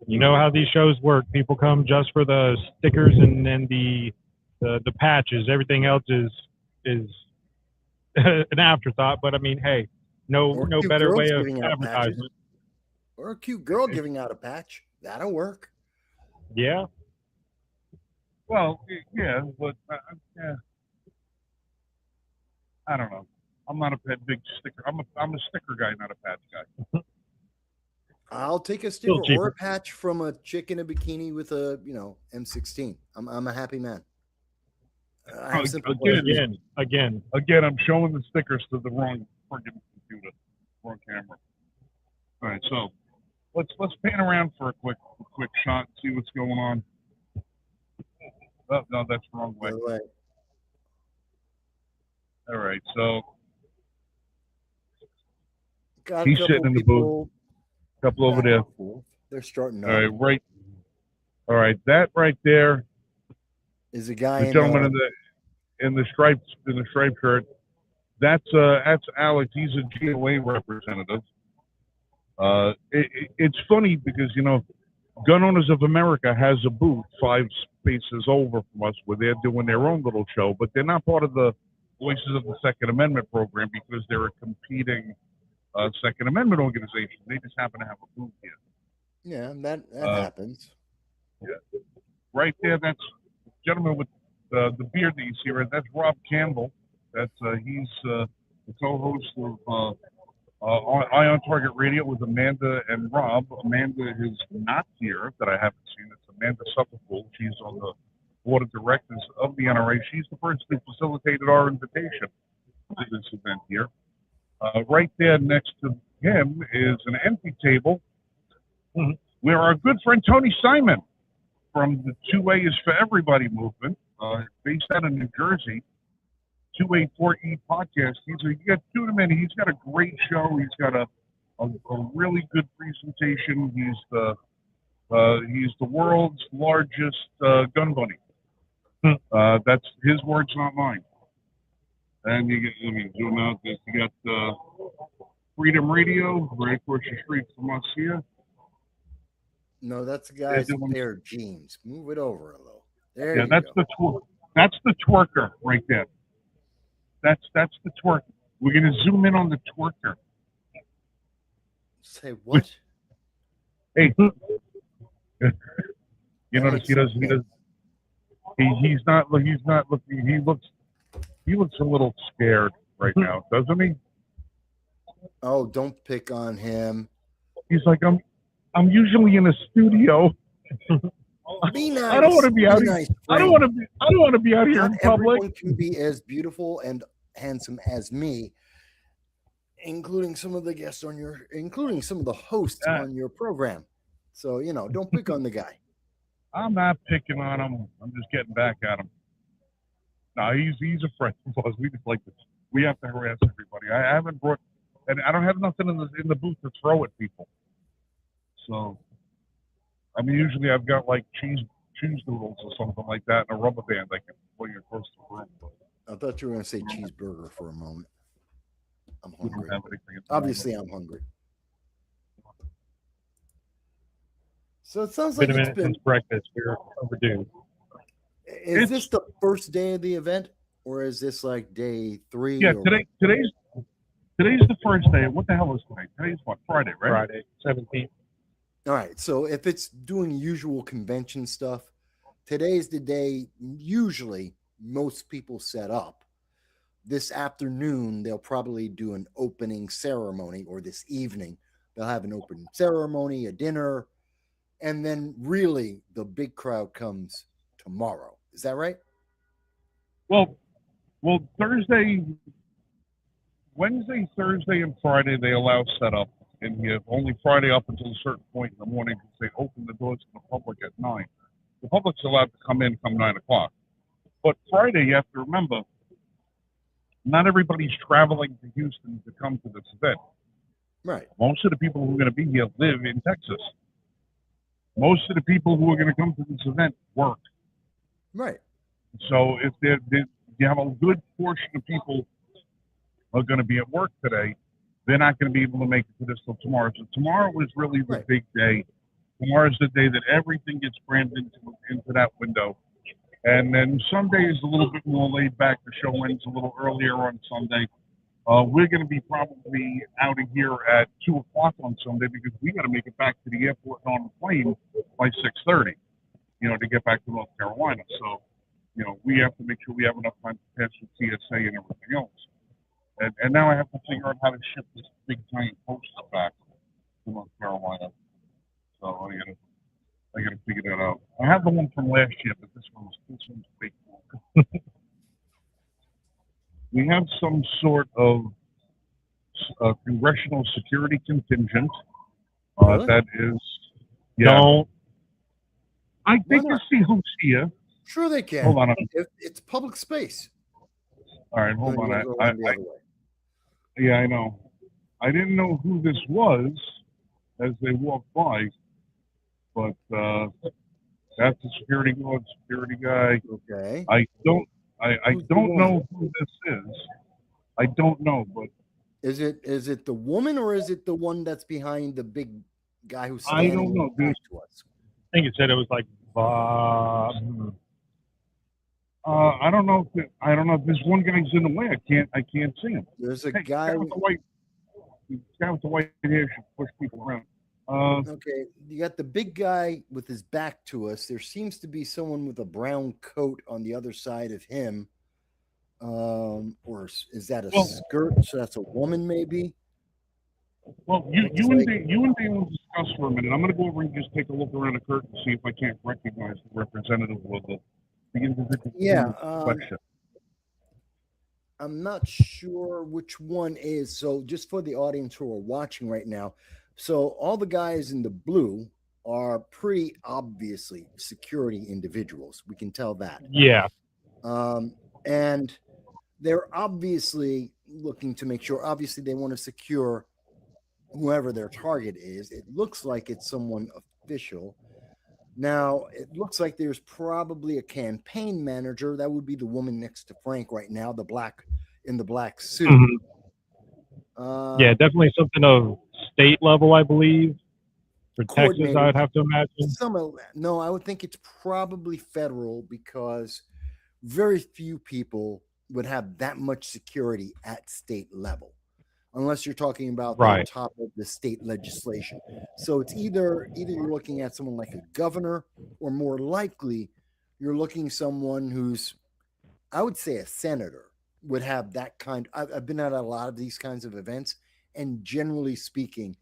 You know how these shows work. People come just for the stickers and then the patches. Everything else is an afterthought. But I mean, hey, no better way of advertisement. Or a cute girl giving out a patch. That'll work. Yeah. Well, yeah, but yeah, I don't know. I'm not a big sticker. I'm a sticker guy, not a patch guy. I'll take a sticker or a patch from a chick in a bikini with a M16. I'm a happy man. Again, I'm showing the stickers to the wrong friggin' computer, wrong camera. All right, so let's pan around for a quick shot and see what's going on. Oh no, that's the wrong way. All right, so he's sitting in the booth. Couple over there. They're starting. All right. That right there is a guy. The gentleman in the striped shirt. That's Alex. He's a GOA representative. It's funny because Gun Owners of America has a booth 5 spaces over from us where they're doing their own little show, but they're not part of the Voices of the Second Amendment program because they're a competing Second Amendment organization. They just happen to have a booth here. Yeah, that happens. Yeah, right there. That's the gentleman with the beard that you see right. That's Rob Campbell. That's he's the co-host of Eye on Target Radio with Amanda and Rob. Amanda is not here that I haven't seen. It's Amanda Suffolk. She's on the board of directors of the NRA. She's the person who facilitated our invitation to this event here. Right there next to him is an empty table where our good friend Tony Simon from the 2A is for Everybody movement, based out of New Jersey, 2A4E podcast. You got to tune him in. He's got a great show. He's got a really good presentation. He's the world's largest gun bunny. That's his words, not mine. And let me zoom out. You got Freedom Radio right across the street from us here. No, that's the guy's pair of jeans. Move it over a little. There yeah, that's go. That's the twerker right there. That's the twerker. We're gonna zoom in on the twerker. Say what? Hey, you notice he's not looking. He looks a little scared right now, doesn't he? Oh, don't pick on him. He's like, I'm usually in a studio. Be nice. I don't want to be out here. Nice, I don't want to be out here in public. Everyone can be as beautiful and handsome as me, including some of the hosts on your program. So don't pick on the guy. I'm not picking on him. I'm just getting back at him. No, he's a friend of ours. We just like this. We have to harass everybody. I haven't brought, and I don't have nothing in the booth to throw at people. So, I mean, usually I've got like cheese noodles or something like that and a rubber band I can fling across the room. I thought you were going to say cheeseburger for a moment. I'm We don't hungry. have anything at the Obviously, moment. I'm hungry. So it sounds like Been a it's minute been. since breakfast. We're overdue. Is this the first day of the event, or is this like day 3? Yeah, or today's the first day. What the hell is today? Today's what, Friday, right? Friday, 17th. All right. So if it's doing usual convention stuff, today's the day usually most people set up. This afternoon, they'll probably do an opening ceremony, or this evening, they'll have an opening ceremony, a dinner, and then really the big crowd comes tomorrow. Is that right? Well, Wednesday, Thursday, and Friday they allow setup in here. Only Friday up until a certain point in the morning because they open the doors to the public at 9. The public's allowed to come 9 o'clock. But Friday, you have to remember, not everybody's traveling to Houston to come to this event. Right. Most of the people who are going to be here live in Texas. Most of the people who are going to come to this event work. Right. So if you have a good portion of people are going to be at work today, they're not going to be able to make it to this till tomorrow. So tomorrow is really the big day. Tomorrow is the day that everything gets crammed into that window. And then Sunday is a little bit more laid back. The show ends a little earlier on Sunday. We're going to be probably out of here at 2 o'clock on Sunday because we got to make it back to the airport and on the plane by 6:30, to get back to North Carolina. So, we have to make sure we have enough time to pass the TSA and everything else. And now I have to figure out how to ship this big giant poster back to North Carolina. So I gotta figure that out. I have the one from last year, but this one's way cool. We have some sort of congressional security contingent. Really? That is, Don't. I think you see who's here. Sure, they can. Hold on. It's public space. All right, hold No, on. you go around the other way. Yeah, I know. I didn't know who this was as they walked by, but that's the security guy. Okay. I don't Who's the know woman? who this is. I don't know, but Is it the woman, or is it the one that's behind the big guy who's I standing don't know, dude. next to us? I think it said it was like I don't know if this one guy's in the way. I can't see him. There's a Hey, guy. the guy with the white hair should push people around. Okay, you got the big guy with his back to us. There seems to be someone with a brown coat on the other side of him. Or is that a skirt? So that's a woman, maybe. Well, you and Dave will discuss for a minute. I'm going to go over and just take a look around the curtain and see if I can't recognize the representative of the individual. Yeah. Question. I'm not sure which one is. So just for the audience who are watching right now, so all the guys in the blue are pretty obviously security individuals. We can tell that. yeah. And they're obviously looking to make sure, obviously they want to secure whoever their target is. It looks like it's someone official. Now, it looks like there's probably a campaign manager. That would be the woman next to Frank right now, the black suit. Mhm. Yeah, definitely something of state level, I believe. For Texas, I would have to imagine. No, I would think it's probably federal, because very few people would have that much security at state level, unless you're talking about the top of the state legislation. So it's either you're looking at someone like a governor, or more likely you're looking someone who's, I would say, a senator would have that kind. I've been at a lot of these kinds of events, and generally speaking,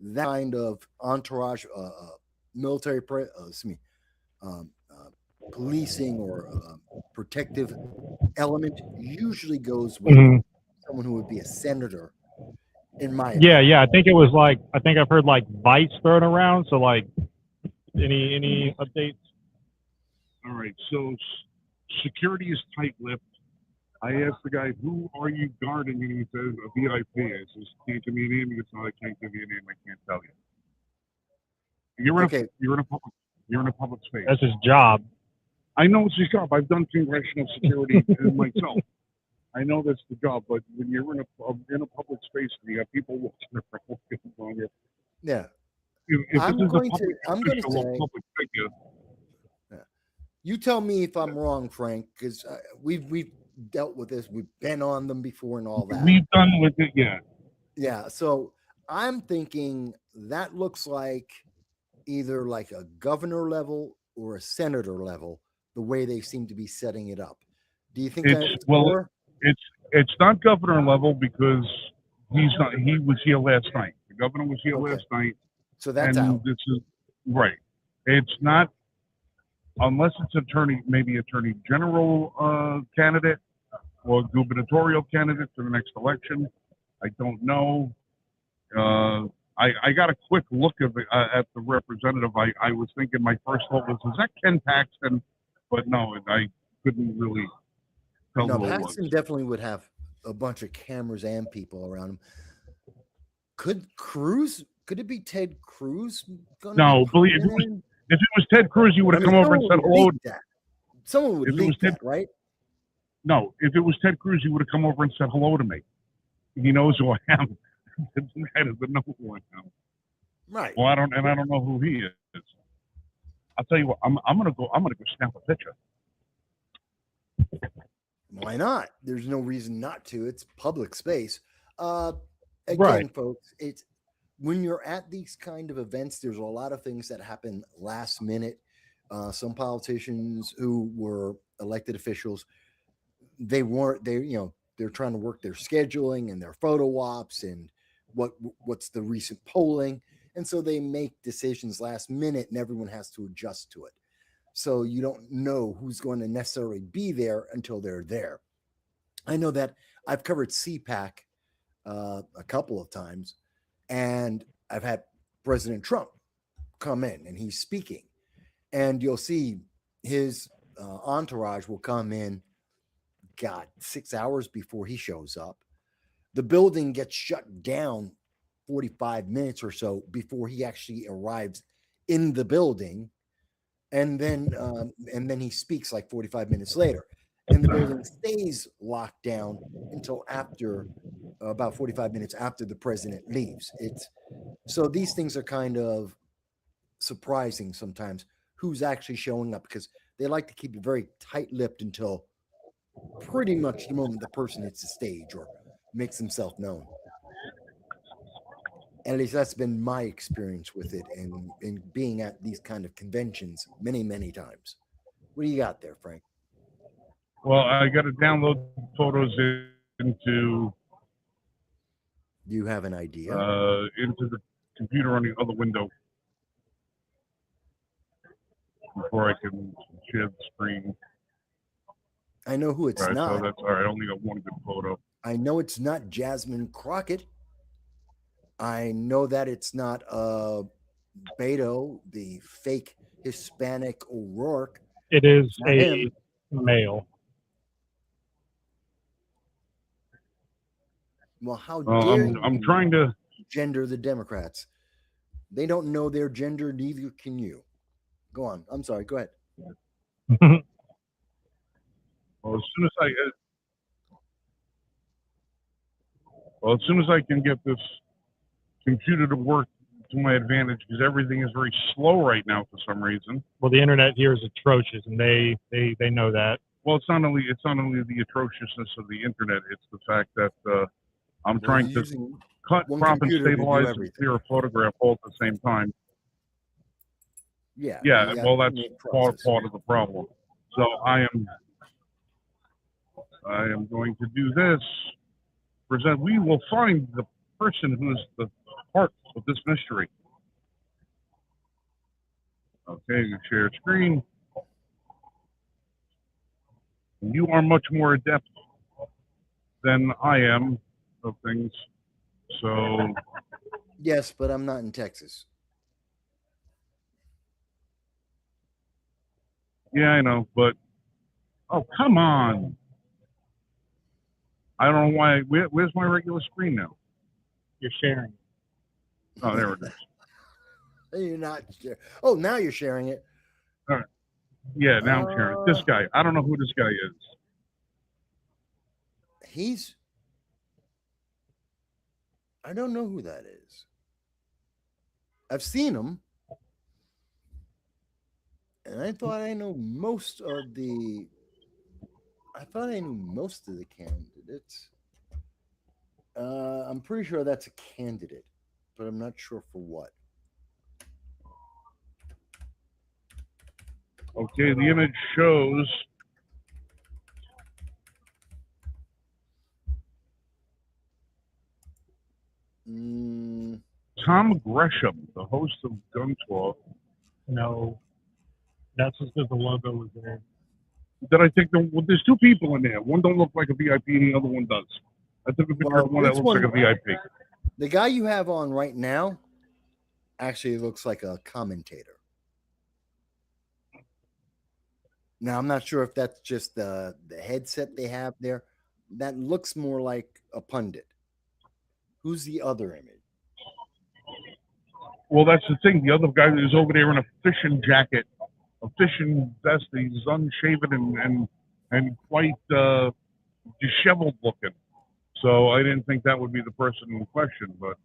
that kind of entourage, military, policing or protective element usually goes with someone who would be a senator. In my opinion. Yeah. I think it was like, I think I've heard like vice thrown around. So like, any updates? right. So security is tight-lipped. I asked the guy, "Who are you guarding?" And he says, "A VIP." I says, "Can't give me a name." He goes, "No, I can't give you a name. I can't tell you." Okay. You're in a public space. That's his job. I know it's his job. I've done congressional security myself. I know that's the job, but when you're in a public space and you have people walking around on you, Yeah. if I'm this is going a public to. I'm going to official or say. public figure, You tell me if I'm wrong, Frank, because we've dealt with this. We've been on them before and all that. we've done with it, yeah. Yeah. So I'm thinking that looks like either like a governor level or a senator level, the way they seem to be setting it up. Do you think that's more? It's not governor level because he's not. He was here last night. The governor was here last night. So that's and out. This is right. It's not unless it's maybe attorney general candidate or gubernatorial candidate for the next election. I don't know. I got a quick look at the representative. I was thinking my first thought was, is that Ken Paxton? But no, I couldn't really tell No, who it Paxton was. definitely would have a bunch of cameras and people around him. Could it be Ted Cruz? No, believe if it was Ted Cruz, he would have come over and said hello. Someone would leak that, right? No, if it was Ted Cruz, he would have come over and said hello to me. He knows who I am. The guy doesn't know who I am. Right. Well, I don't know who he is. I'll tell you what. I'm gonna go snap a picture. Why not? There's no reason not to. It's public space. Again, Right. folks, it's when you're at these kind of events, there's a lot of things that happen last minute. Some politicians who were elected officials, they're trying to work their scheduling and their photo ops and what's the recent polling. And so they make decisions last minute and everyone has to adjust to it. So you don't know who's going to necessarily be there until they're there. I know that I've covered CPAC a couple of times, and I've had President Trump come in and he's speaking, and you'll see his entourage will come in, 6 hours before he shows up. The building gets shut down 45 minutes or so before he actually arrives in the building. And then he speaks like 45 minutes later, and the building stays locked down until after about 45 minutes after the president leaves. So these things are kind of surprising sometimes who's actually showing up, because they like to keep it very tight-lipped until pretty much the moment the person hits the stage or makes himself known. At least that's been my experience with it, and in being at these kind of conventions many, many times. What do you got there, Frank? Well, I got to download photos into. Do you have an idea? Into the computer on the other window before I can share the screen. I know who it's not. not. So that's all right. I only got one good photo. I know it's not Jasmine Crockett. I know that it's not Beto, the fake Hispanic O'Rourke. It is a male. Well, how dare you I'm trying to gender the Democrats? They don't know their gender, neither can you. Go on. I'm sorry. Go ahead. Well, as soon as I can get this computer to work to my advantage, because everything is very slow right now for some reason. Well, the internet here is atrocious, and they know that. Well, it's not only the atrociousness of the internet; it's the fact that I'm trying to cut, crop, and stabilize and clear a photograph all at the same time. Yeah. Well, that's part of the problem. So I am going to do this. Present. We will find the person who is the part of this mystery. Okay, share screen. You are much more adept than I am of things. So. Yes, but I'm not in Texas. Yeah, I know, but oh, come on! I don't know why. Where's my regular screen now? You're sharing. Oh, there it is. You're not sharing. Oh, now you're sharing it. All right. Yeah, now I'm sharing it. This guy. I don't know who this guy is. I don't know who that is. I've seen him. And I thought I knew most of the candidates. I'm pretty sure that's a candidate, but I'm not sure for what. Okay, the image shows Tom Gresham, the host of Gun Talk. No, that's just because the logo was there. Did I think there's two people in there? One don't look like a VIP, and the other one does. I took a picture of one that looks like a VIP. The guy you have on right now actually looks like a commentator. Now, I'm not sure if that's just the headset they have there. That looks more like a pundit. Who's the other image? Well, that's the thing. The other guy is over there in a fishing jacket, a fishing vest. He's unshaven and quite disheveled looking. So I didn't think that would be the person in question, but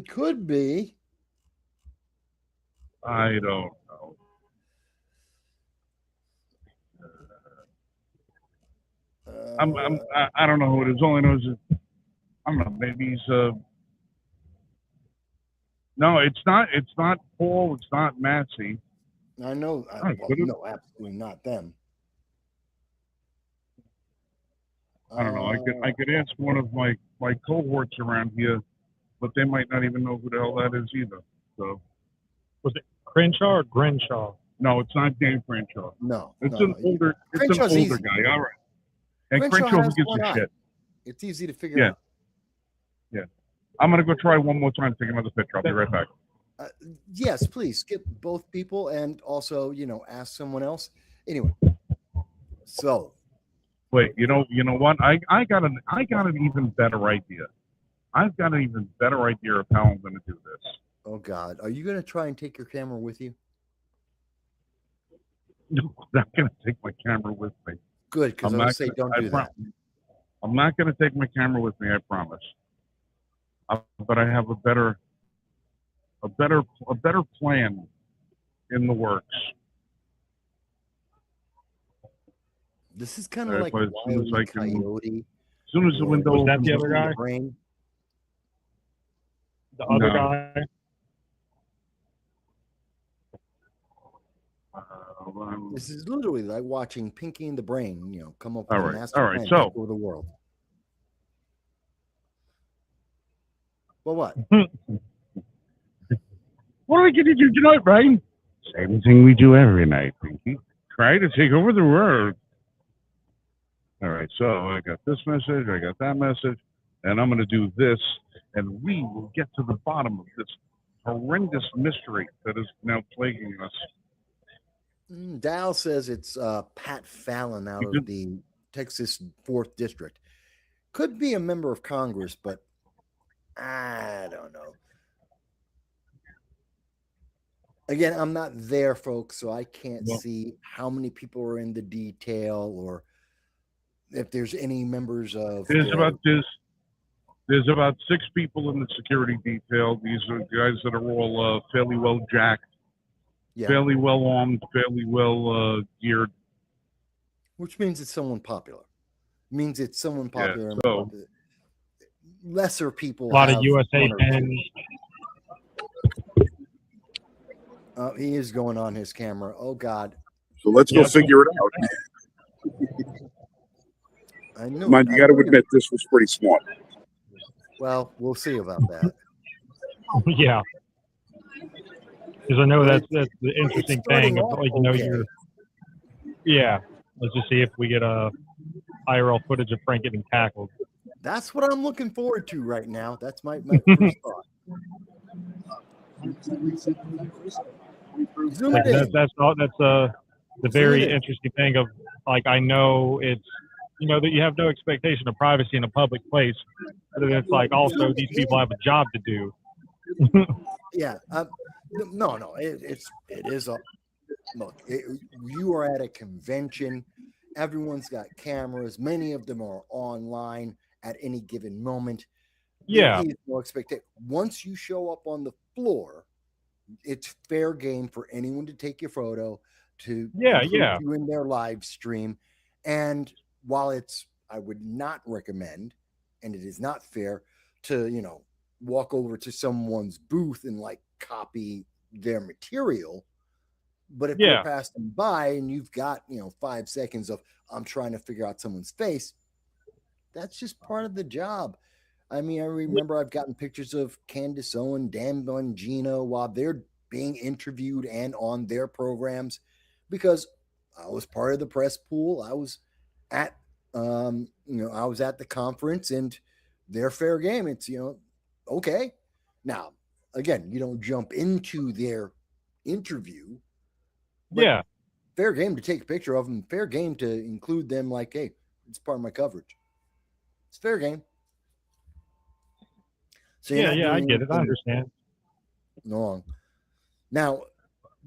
Could be. I don't know. I don't know who it is. All I know is I don't know. Maybe he's no, it's not Paul. It's not Massey. I know. No, absolutely not them. I don't know. I could ask one of my cohorts around here, but they might not even know who the hell that is either. So Was it Crenshaw or Grenshaw? no, it's not Dan Crenshaw. No, it's an older guy. All right. And Crenshaw who gives a shit. It's easy to figure out. Yeah. I'm gonna go try one more time to take another picture. I'll be right back. Yes, please skip both people and also, ask someone else. Anyway, so wait, you know what? I got an even better idea. I've got an even better idea of how I'm going to do this. Oh God, are you going to try and take your camera with you? No, I'm not going to take my camera with me. Good, because I would say don't do that. I'm not going to take my camera with me. I promise. But I have a better plan in the works. This is kind of like Wile E. Coyote. As soon as the window was opens, that the other guy? The other guy? This is literally like watching Pinky and the Brain, come up with a master plan so for the world. Well, what? What are we going to do tonight, Brain? Same thing we do every night, Pinky. Try to take over the world. All right, so I got this message, I got that message, and I'm going to do this, and we will get to the bottom of this horrendous mystery that is now plaguing us. Dow says it's Pat Fallon out of the Texas 4th District. Could be a member of Congress, but I don't know. Again, I'm not there, folks, so I can't see how many people are in the detail or if there's any members of. There's about 6 people in the security detail. These are guys that are all fairly well jacked, fairly well armed, fairly well geared. Which means it's someone popular. Means it's someone popular. Yeah, so, lesser people. A lot of USA pens. He is going on his camera. Oh God. So let's go figure it out. I know. Mind you, got to admit this was pretty smart. Well, we'll see about that. Yeah. Because I know that's the interesting thing. Yeah. Let's just see if we get a IRL footage of Frank getting tackled. That's what I'm looking forward to right now. That's my first thought. That's the very interesting thing of, like, I know it's, you know, that you have no expectation of privacy in a public place, but then it's like also these people have a job to do. Yeah. No. It is a look. You are at a convention. Everyone's got cameras. Many of them are online at any given moment. Yeah. There is no expectation. Once you show up on the floor, it's fair game for anyone to take your photo, to include you in their live stream. And while I would not recommend, and it is not fair to, you know, walk over to someone's booth and like copy their material. But if you're passing by and you've got, you know, 5 seconds of I'm trying to figure out someone's face, that's just part of the job. I mean, I remember I've gotten pictures of Candace Owen, Dan Bongino while they're being interviewed and on their programs, because I was part of the press pool. I was at, I was at the conference, and they're fair game. It's, you know, okay. Now, again, you don't jump into their interview. Yeah. Fair game to take a picture of them. Fair game to include them. Like, hey, it's part of my coverage. It's fair game. So yeah, I get it. I understand. Wrong. Now,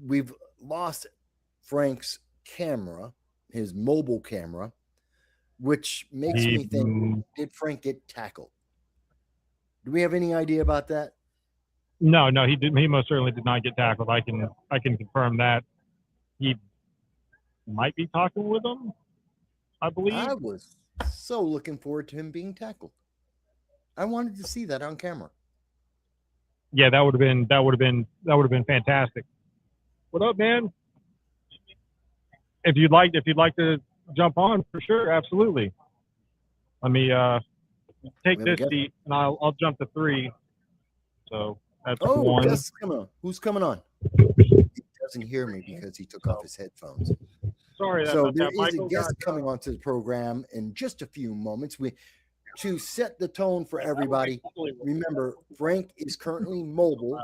we've lost Frank's camera, his mobile camera, which makes me think, did Frank get tackled? Do we have any idea about that? No, he did. He most certainly did not get tackled. I can confirm that. He might be talking with him, I believe. I was so looking forward to him being tackled. I wanted to see that on camera. Yeah, that would have been fantastic. What up, man? If you'd like to jump on, for sure, absolutely. Let me take this seat, and I'll jump to 3. So that's 1. Who's coming on? He doesn't hear me because he took off his headphones. Sorry. So there is a guest coming onto the program in just a few moments. To set the tone for everybody, remember, Frank is currently mobile.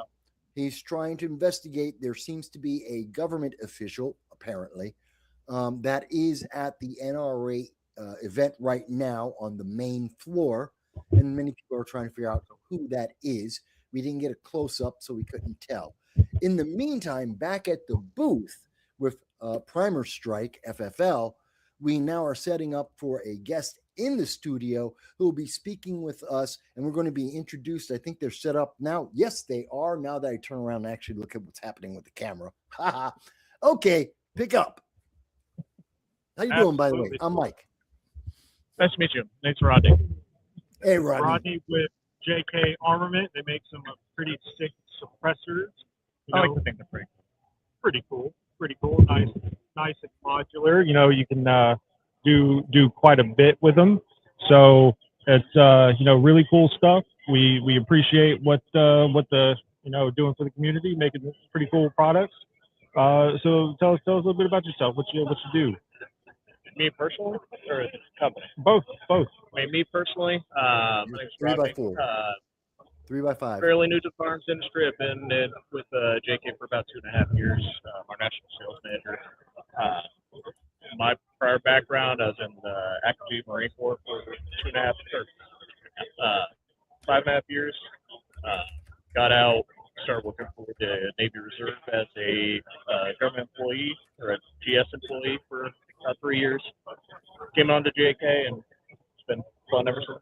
He's trying to investigate. There seems to be a government official, apparently, that is at the NRA event right now on the main floor. And many people are trying to figure out who that is. We didn't get a close-up, so we couldn't tell. In the meantime, back at the booth with Primer Strike, FFL, we now are setting up for a guest in the studio who will be speaking with us, and we're going to be introduced. I think they're set up now. Yes, they are. Now that I turn around and actually look at what's happening with the camera. Okay, pick up. How you doing, by the way? I'm Mike. Nice to meet you. Name's Rodney. Hey, Rodney. Rodney with JK Armament. They make some pretty sick suppressors. I like the thing they're pretty cool. Nice and modular. You know, you can do quite a bit with them. So it's really cool stuff. We appreciate what the doing for the community, making pretty cool products. So tell us a little bit about yourself. What you do? Me personally, or the company? Both. I mean, me personally, my name's 3x4, 3x5. Fairly new to the farms industry. I've been in with JK for about 2.5 years. Our national sales manager. My prior background, I was in the active duty Marine Corps for 5.5 years. Got out, started working for the Navy Reserve as a government employee or a GS employee for about 3 years. Came on to JK, and it's been fun ever since.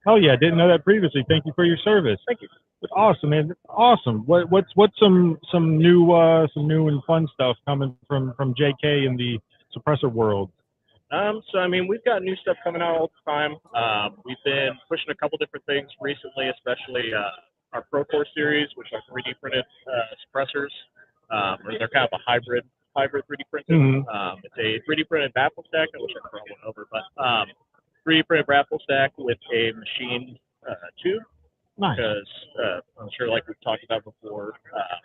Oh yeah, didn't know that previously. Thank you for your service. Thank you. Awesome, man. Awesome. What's some new and fun stuff coming from JK in the suppressor world? So I mean, we've got new stuff coming out all the time. We've been pushing a couple different things recently, especially our Pro Core series, which are 3D printed suppressors, or they're kind of a hybrid 3D printed. Mm-hmm. It's a 3D printed baffle stack. I wish I could roll one over, but 3D printed baffle stack with a machined tube. Nice. Because I'm sure, like we've talked about before,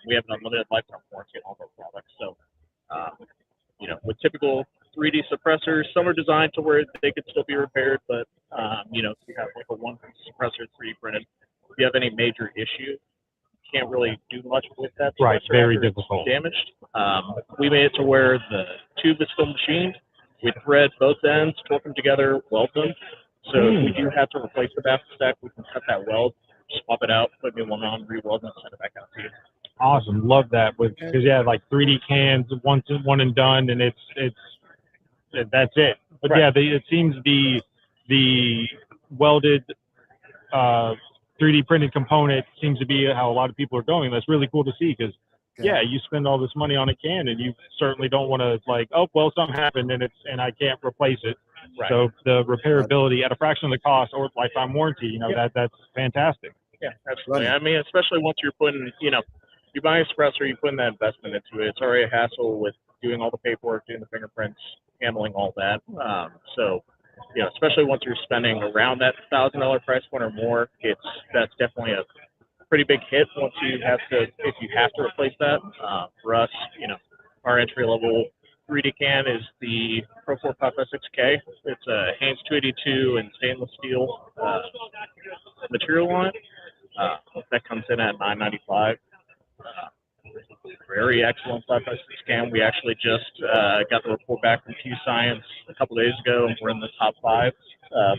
we have an unlimited lifetime warranty on all of our products. So, with typical 3D suppressors, some are designed to where they could still be repaired, but if you have like a one-piece suppressor 3D printed, if you have any major issue, can't really do much with that. Right, suppressor very after it's difficult. damaged. We made it to where the tube is still machined. We thread both ends, torque them together, weld them. So if we do have to replace the baffle stack, we can cut that weld, swap it out, put a new one on, re-weld, and send it back out to you. Awesome, love that. Because like 3D cans, one and done, and that's it. But Right. yeah, it seems the welded 3D printed component seems to be how a lot of people are going. That's really cool to see because yeah, you spend all this money on a can and you certainly don't want to like, oh well, something happened and I can't replace it. Right. So the repairability at a fraction of the cost or lifetime warranty, that's fantastic. Yeah, absolutely. I mean, especially once you're putting, you buy a suppressor, you put in that investment into it. It's already a hassle with doing all the paperwork, doing the fingerprints, handling all that. So, especially once you're spending around that $1,000 price point or more, that's definitely a pretty big hit once if you have to replace that. For us, our entry level 3D can is the Pro 4 Puff S6K. It's a Haynes 282 and stainless steel material on it. That comes in at $995. Very excellent 5x6 can. We actually just got the report back from Q Science a couple days ago, and we're in the top 5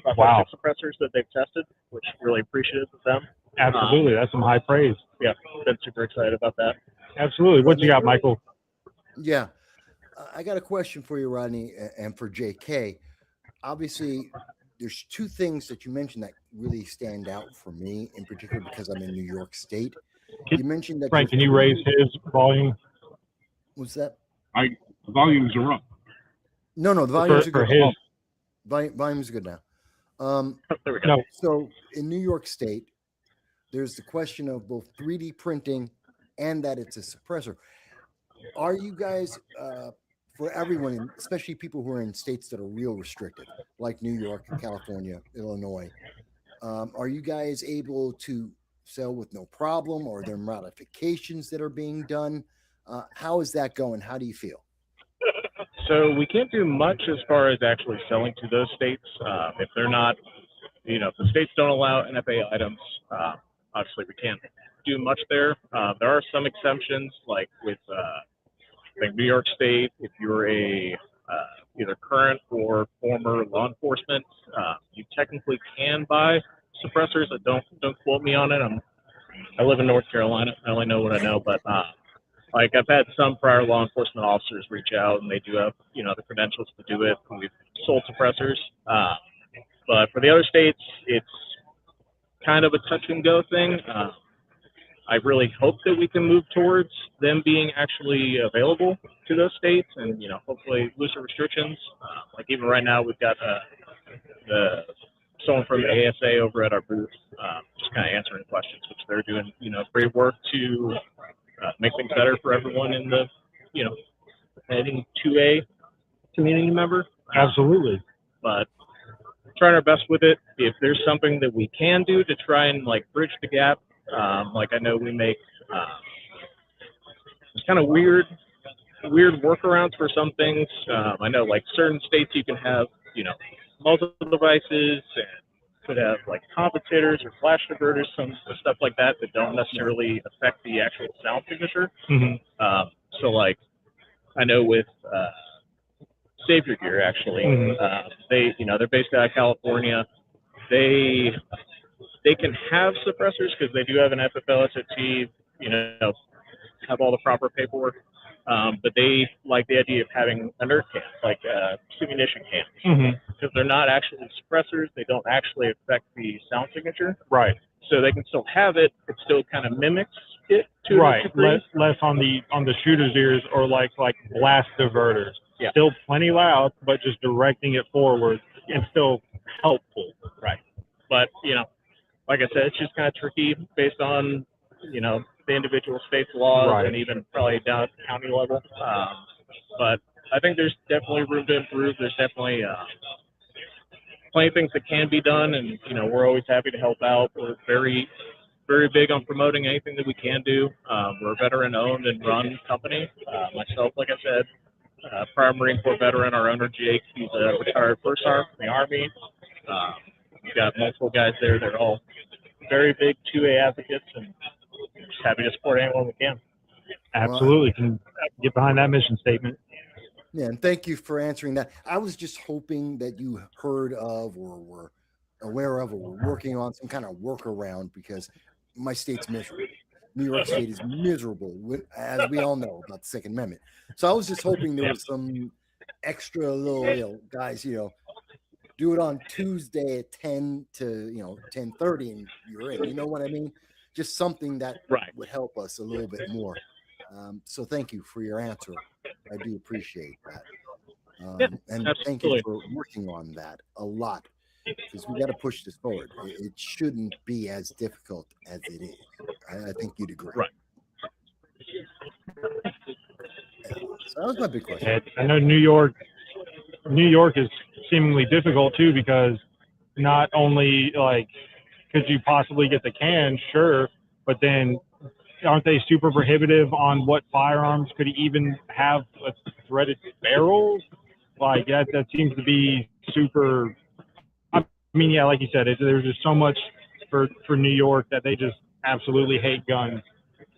5x6 suppressors that they've tested, which really appreciative of them. Absolutely, that's some high praise. Yeah, been super excited about that. Absolutely. What you got, Michael? Yeah, I got a question for you, Rodney, and for JK. Obviously, there's two things that you mentioned that really stand out for me, in particular because I'm in New York State. You mentioned that. Frank, can you raise his volume? What's that? The volumes are up. No, the volumes are good. His. Volume's good now. There we go. No. So in New York State, there's the question of both 3D printing and that it's a suppressor. Are you guys, for everyone, especially people who are in states that are real restricted, like New York, California, Illinois, are you guys able to sell with no problem, or are there modifications that are being done? How is that going? How do you feel? So we can't do much as far as actually selling to those states. If they're not, if the states don't allow NFA items, obviously we can't do much there. There are some exemptions, like with I think New York State, if you're a either current or former law enforcement, you technically can buy suppressors. Don't quote me on it. I live in North Carolina. I only know what I know, but like I've had some prior law enforcement officers reach out, and they do have the credentials to do it. We've sold suppressors, but for the other states, it's kind of a touch and go thing. I really hope that we can move towards them being actually available to those states, and hopefully looser restrictions. Like even right now, we've got someone from the ASA over at our booth, just kind of answering questions, which they're doing great work to make things better for everyone in the heading to a community member. Absolutely. But trying our best with it. If there's something that we can do to try and bridge the gap. Like I know we make it's kind of weird workarounds for some things. I know certain states you can have multiple devices and could have compensators or flash diverters, some stuff like that don't necessarily affect the actual sound signature. Mm-hmm. So I know with Savior Gear actually, they're based out of California. They can have suppressors because they do have an FFL SOT, have all the proper paperwork. But they like the idea of having inert cans, simunition cans, because they're not actually suppressors. They don't actually affect the sound signature. Right. So they can still have it. It still kind of mimics it to right. a degree. Less on the shooter's ears or like blast diverters. Yeah. Still plenty loud, but just directing it forward and still helpful. Right. But like I said, it's just kind of tricky based on the individual state's laws and even probably down at the county level. But I think there's definitely room to improve. There's definitely plenty of things that can be done, and we're always happy to help out. We're very, very big on promoting anything that we can do. We're a veteran-owned and run company. Myself, like I said, prior Marine Corps veteran. Our owner Jake, he's a retired first sergeant from the Army. We've got multiple guys there. They're all very big 2A advocates, and just happy to support anyone we can. Absolutely. Can get behind that mission statement. Yeah, and thank you for answering that. I was just hoping that you heard of or were aware of or were working on some kind of workaround, because my state's miserable. New York State is miserable, as we all know about the Second Amendment. So I was just hoping there was some extra little, guys, do it on Tuesday at 10 to 10:30, and you're in. You know what I mean? Just something that would help us a little bit more. So thank you for your answer. I do appreciate that. And thank you for working on that a lot, because we got to push this forward. It shouldn't be as difficult as it is. I think you'd agree. Right. So that was my big question. I know New York is seemingly difficult too, because not only could you possibly get the can, sure, but then aren't they super prohibitive on what firearms could even have a threaded barrel? That seems to be super. I mean, yeah, like you said, there's just so much for New York that they just absolutely hate guns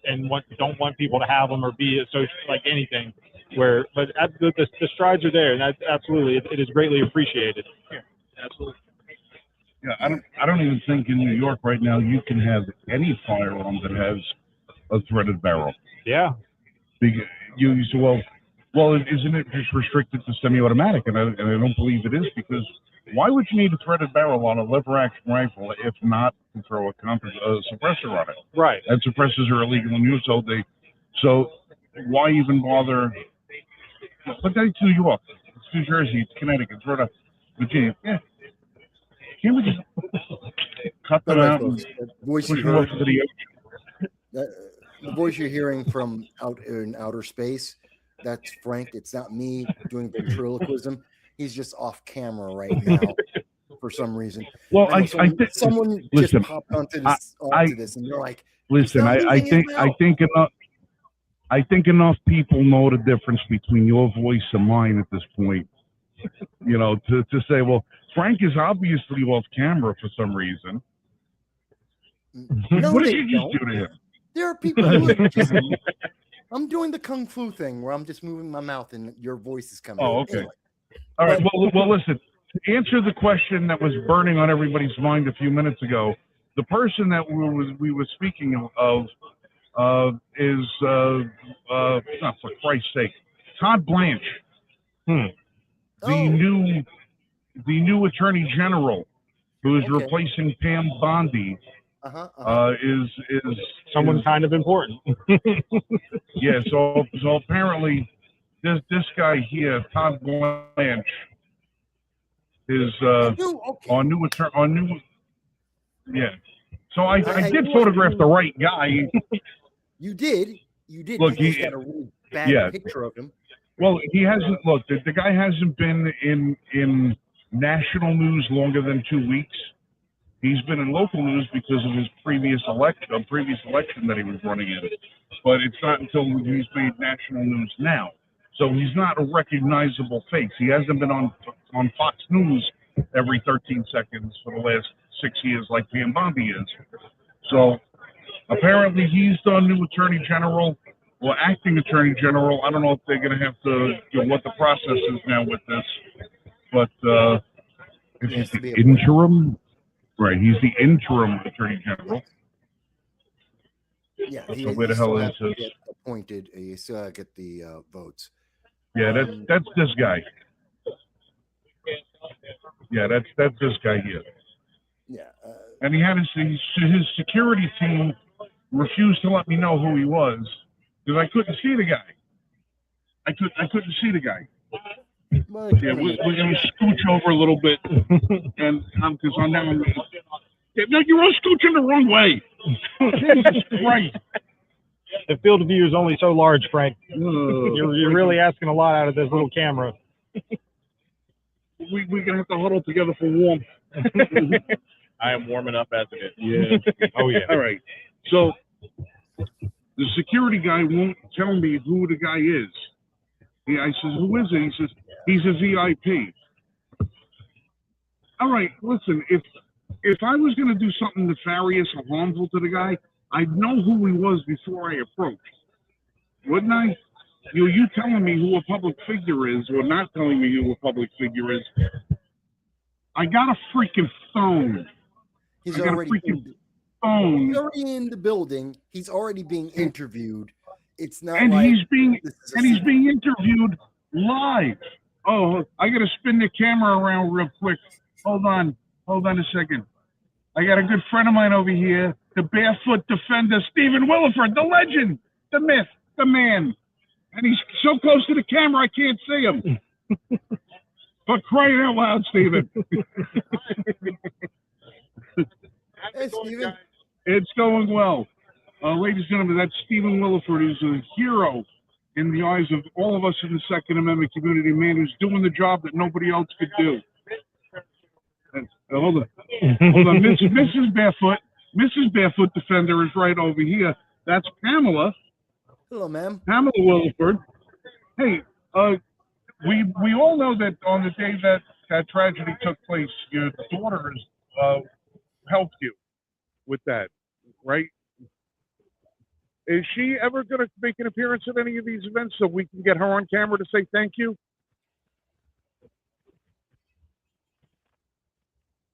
and don't want people to have them or be associated like anything. But the strides are there, and that's absolutely it is greatly appreciated. Yeah, absolutely. Yeah, I don't even think in New York right now you can have any firearm that has a threaded barrel. Yeah. You say, well, isn't it just restricted to semi-automatic? And I don't believe it is, because why would you need a threaded barrel on a lever-action rifle if not to throw a suppressor on it? Right. And suppressors are illegal in use, so why even bother? But that's New York, it's New Jersey, it's Connecticut, it's Rhode Island, Virginia. Yeah. Can't we just cut them out and push them off to the ocean? The voice you're hearing from out in outer space, that's Frank. It's not me doing ventriloquism. He's just off camera right now for some reason. Well, I think someone just popped onto this, and they're like, "Listen, I think enough people know the difference between your voice and mine at this point. To say, well, Frank is obviously off camera for some reason. No, what did you just do to him? There are people who are just. I'm doing the kung fu thing where I'm just moving my mouth and your voice is coming. Oh, okay. Anyway. All right. Well, listen. To answer the question that was burning on everybody's mind a few minutes ago, the person that we were speaking of is for Christ's sake, Todd Blanche, the new Attorney General, who is replacing Pam Bondi. Is someone kind of important. Yeah, so apparently this guy here, Todd Blanche, is on new. Yeah. So I did photograph the right guy. You did. Look, he's got a really bad picture of him. Well, he hasn't. Look, the guy hasn't been in national news longer than 2 weeks. He's been in local news because of his previous election that he was running in. But it's not until he's made national news now. So he's not a recognizable face. He hasn't been on Fox News every 13 seconds for the last 6 years like Pam Bondi is. So apparently he's the new Attorney General or acting Attorney General. I don't know if they're going to have to, what the process is now with this. But it's the interim. Right, he's the interim Attorney General. Yeah, so where the hell is this? Get appointed. You still get the votes. Yeah, that's this guy. Yeah, that's this guy here. Yeah, and he had his security team refused to let me know who he was because I couldn't see the guy. I couldn't see the guy. Yeah, we're going to scooch over a little bit, and because I'm down. No, you're all scooching the wrong way. Right. The field of view is only so large, Frank. You're really asking a lot out of this little camera. We're going to have to huddle together for warmth. I am warming up as it is. Yeah. Oh, yeah. All right. So the security guy won't tell me who the guy is. Yeah, I says, who is it? He says, he's a VIP. All right, listen, if I was going to do something nefarious or harmful to the guy, I'd know who he was before I approached, wouldn't I? You telling me who a public figure is, or not telling me who a public figure is? I got a freaking phone. He's I got a already freaking he's phone, already in the building. He's already being interviewed. It's not and like he's being this is a secret. interviewed live. Oh, I gotta spin the camera around real quick. Hold on a second. I got a good friend of mine over here, the barefoot defender, Stephen Williford, the legend, the myth, the man. And he's so close to the camera, I can't see him. But crying out loud, Stephen. Hey, Stephen. It's going well. Ladies and gentlemen, that's Stephen Williford, who's a hero in the eyes of all of us in the Second Amendment community, a man who's doing the job that nobody else could do. Hold on. Mrs. Barefoot Defender is right over here. That's Pamela. Hello, ma'am. Pamela Williford. Hey, we all know that on the day that tragedy took place, your daughters helped you with that, right? Is she ever going to make an appearance at any of these events so we can get her on camera to say thank you?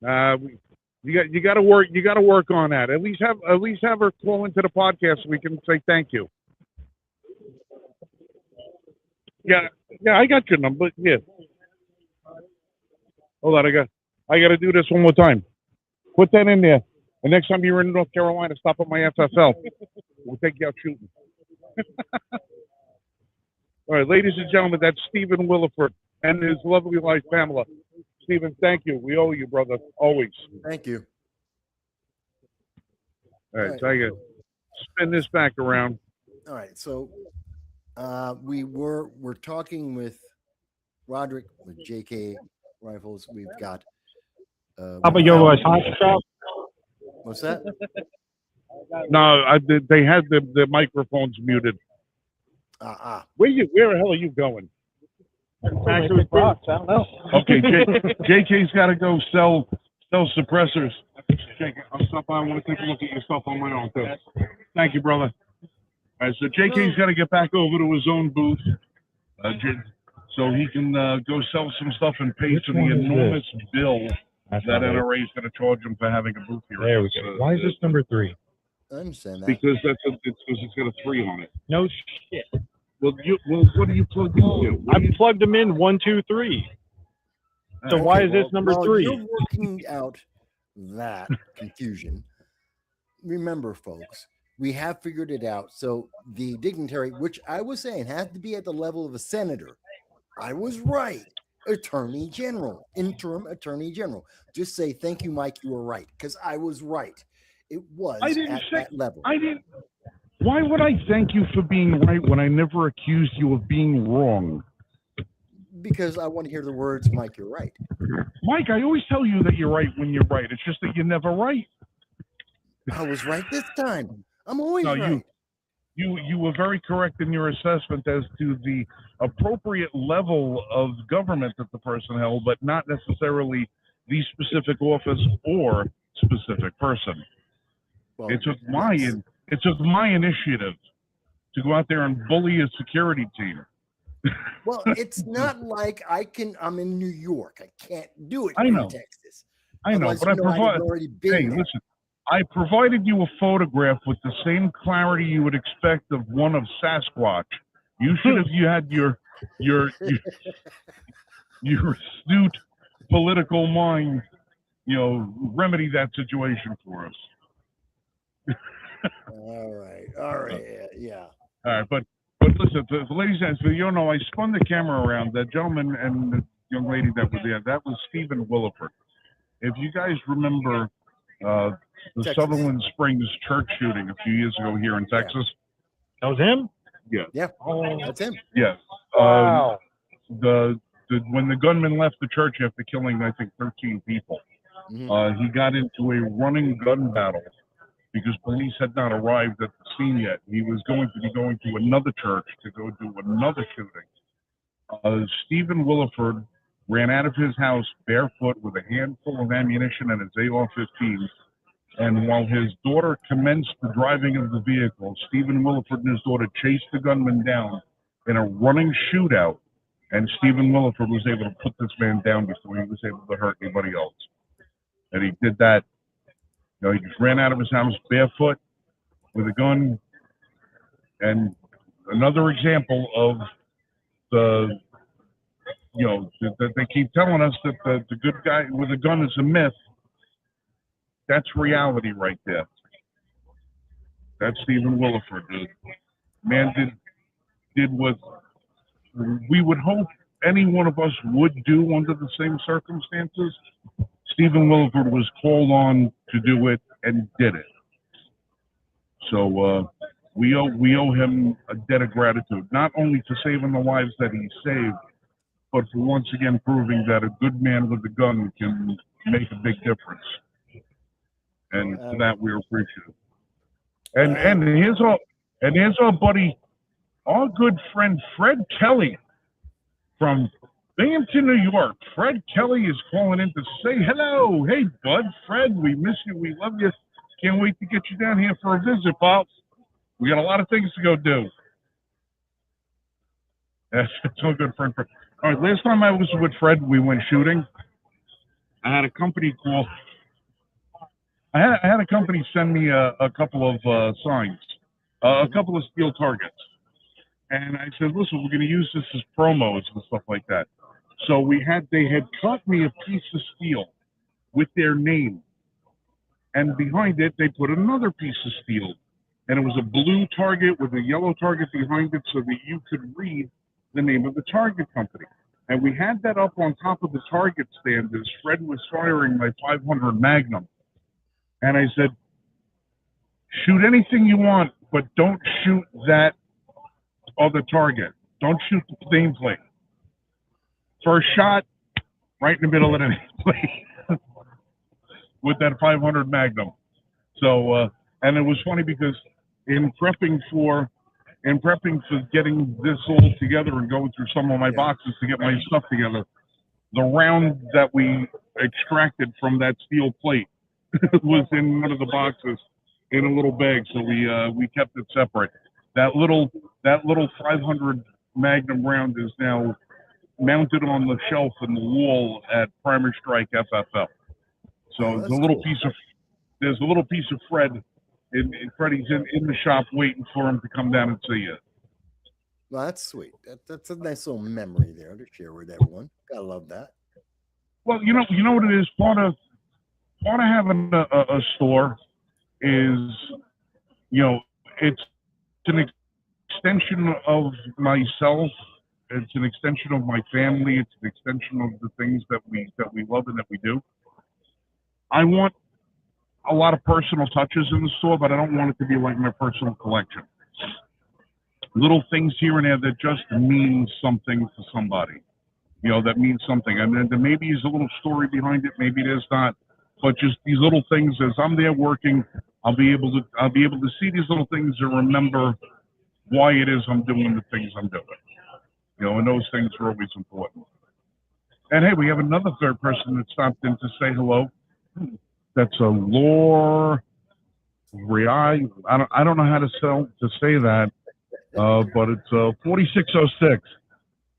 You got to work on that. At least have her call into the podcast so we can say thank you. Yeah, I got your number. Yeah. Hold on, I got to do this one more time. Put that in there. The next time you're in North Carolina, stop at my FFL. We'll take you out shooting. All right, ladies and gentlemen, that's Stephen Williford and his lovely wife, Pamela. Stephen, thank you. We owe you, brother, always. Thank you. All right, so I got to spin this back around. All right, so we're talking with Roderick with JK Rifles. We've got. How about your shop? What's that? No, they had the microphones muted. Where the hell are you going? Actually, I don't know. Okay, JK's got to go sell suppressors. JK, I'm stop by. I want to take a look at your stuff on my own too. Thank you, brother. All right, so JK's got to get back over to his own booth, so he can go sell some stuff and pay for the enormous bill that NRA is going to charge him for having a booth here. There we go. Why is this number 3? I understand that. Because it's got a 3 on it. No shit. Well, what are you plugged into? I plugged them in 1, 2, 3. So why is this number 3? You're working out that confusion. Remember, folks, we have figured it out. So the dignitary, which I was saying had to be at the level of a senator, I was right. Attorney General, interim Attorney General. Just say, thank you, Mike, you were right. Because I was right. It was at that level. I didn't. Why would I thank you for being right when I never accused you of being wrong? Because I want to hear the words, Mike, you're right. Mike, I always tell you that you're right when you're right. It's just that you're never right. I was right this time. I'm always right. You were very correct in your assessment as to the appropriate level of government that the person held, but not necessarily the specific office or specific person. Well, It took my initiative to go out there and bully a security team. Well, it's not like I'm in New York. I can't do it I know. in Texas. I know, but I provided you a photograph with the same clarity you would expect of one of Sasquatch. You should have had your astute political mind, remedy that situation for us. All right, yeah. All right, but listen, the ladies and gentlemen, I spun the camera around. That gentleman and the young lady that was there, that was Stephen Williford. If you guys remember the Texas. Sutherland Springs church shooting a few years ago here in Texas. That was him? Yeah. Oh, That's him. Yeah. Wow. When the gunman left the church after killing, I think, 13 people, he got into a running gun battle because police had not arrived at the scene yet. He was going to be going to another church to go do another shooting. Stephen Williford ran out of his house barefoot with a handful of ammunition and his AR-15, And while his daughter commenced the driving of the vehicle, Stephen Williford and his daughter chased the gunman down in a running shootout, and Stephen Williford was able to put this man down before he was able to hurt anybody else. And he did that. You know, he just ran out of his house barefoot with a gun. And another example of the, you know, that they keep telling us that the good guy with a gun is a myth. That's reality right there. That's Stephen Williford. The man did what we would hope any one of us would do under the same circumstances. Stephen Williford was called on to do it and did it. So we owe him a debt of gratitude, not only for saving the lives that he saved, but for once again proving that a good man with a gun can make a big difference. And for that we're appreciative. And here's our buddy, our good friend Fred Kelly from Binghamton, New York. Fred Kelly is calling in to say hello. Hey, bud, Fred, we miss you. We love you. Can't wait to get you down here for a visit, Pops. We got a lot of things to go do. That's so good, friend. All right, last time I was with Fred, we went shooting. I had a company call. I had a company send me a couple of signs, a couple of steel targets. And I said, listen, we're going to use this as promos and stuff like that. So they had cut me a piece of steel with their name. And behind it, they put another piece of steel. And it was a blue target with a yellow target behind it so that you could read the name of the target company. And we had that up on top of the target stand as Fred was firing my 500 Magnum. And I said, shoot anything you want, but don't shoot that other target. Don't shoot the nameplate. First shot, right in the middle of the nameplate with that 500 Magnum. So, and it was funny because in prepping for getting this all together and going through some of my boxes to get my stuff together, the round that we extracted from that steel plate was in one of the boxes in a little bag, so we kept it separate. That little 500 Magnum round is now mounted on the shelf in the wall at Primer Strike FFL. So there's a little piece of Fred. Freddie's in the shop waiting for him to come down and see you. Well, that's sweet. That's a nice little memory there to share with everyone. Gotta love that. Well, you know what it is. Part of having a store is, you know, it's an extension of myself. It's an extension of my family. It's an extension of the things that we love and that we do. I want a lot of personal touches in the store, but I don't want it to be like my personal collection. Little things here and there that just mean something to somebody. You know, that means something. And then there maybe is a little story behind it, maybe there's not. But just these little things, as I'm there working, I'll be able to see these little things and remember why it is I'm doing the things I'm doing. You know, and those things are always important. And hey, we have another third person that stopped in to say hello. That's a Lore Rai. I don't know how to say that, but it's 4606.